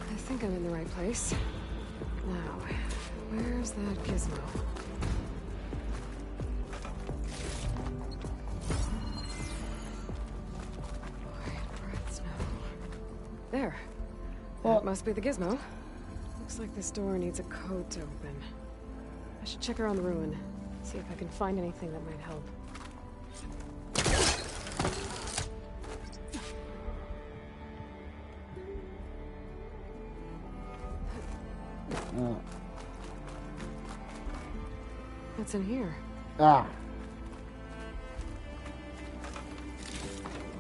I think I'm in the right place. Now, where's that gizmo? There. That must be the gizmo. Looks like this door needs a code to open. I should check around the ruin, see if I can find anything that might help. What's in here? Ah.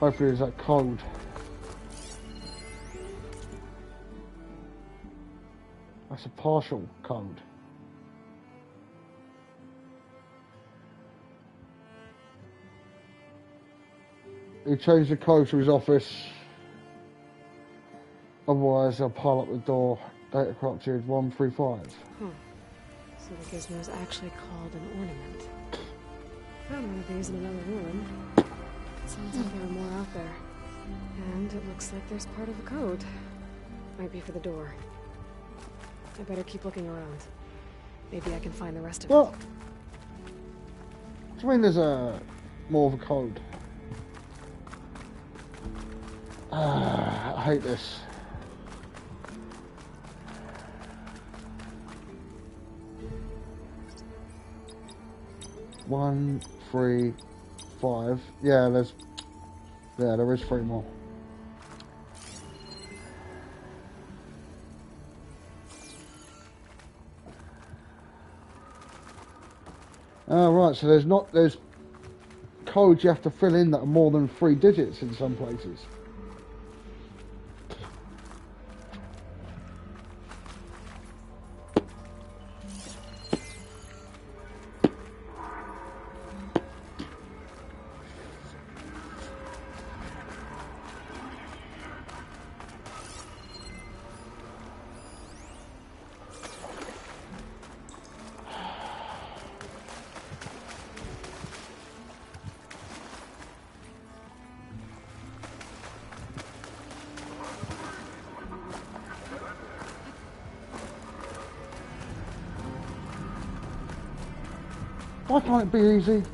Hopefully there's that code. That's a partial code. He changed the code to his office. Otherwise, I'll pile up the door. Data corrupted 135. Huh. So the gizmo's actually called an ornament. Found one of these in another ruin. Sounds like there are more out there. And it looks like there's part of a code. Might be for the door. I better keep looking around. Maybe I can find the rest of it. What do you mean there's more of a code? I hate this. One, 3, 5. Yeah, there is 3 more. Oh, right, so there's codes you have to fill in that are more than 3 digits in some places. Why can't it be easy?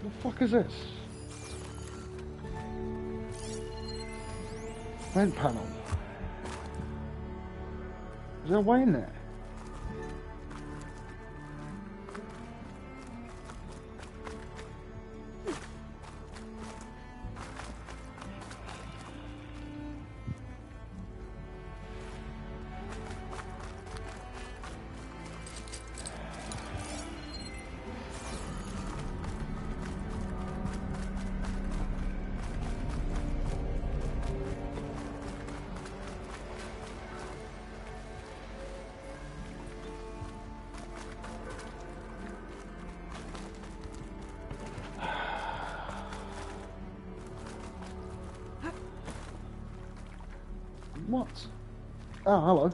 What the fuck is this? Vent panel. Is there a way in there? What? Oh, hello.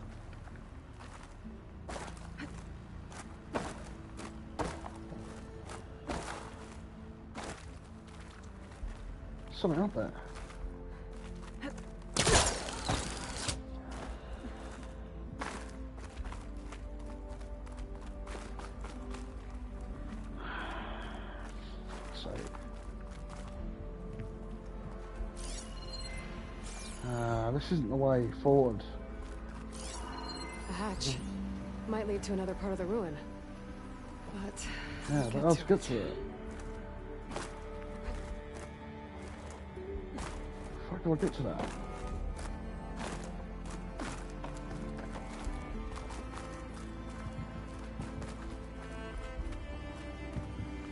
Something up there. This isn't the way forward. A hatch. Might lead to another part of the ruin. But... yeah, but let's get to it. How do I get to that?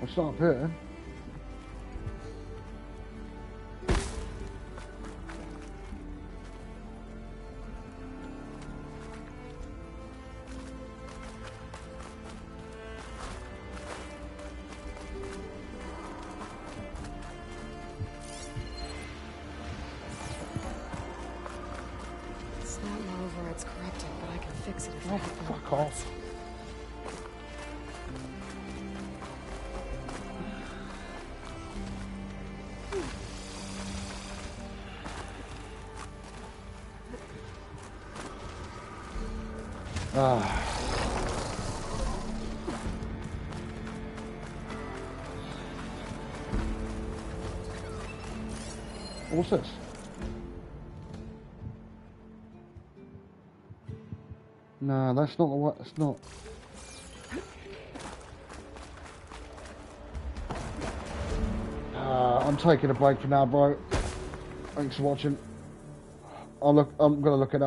I'll start up here. Fuck off. What's this? No, that's not the way. That's not. I'm taking a break for now, bro. Thanks for watching. I'm gonna look it up.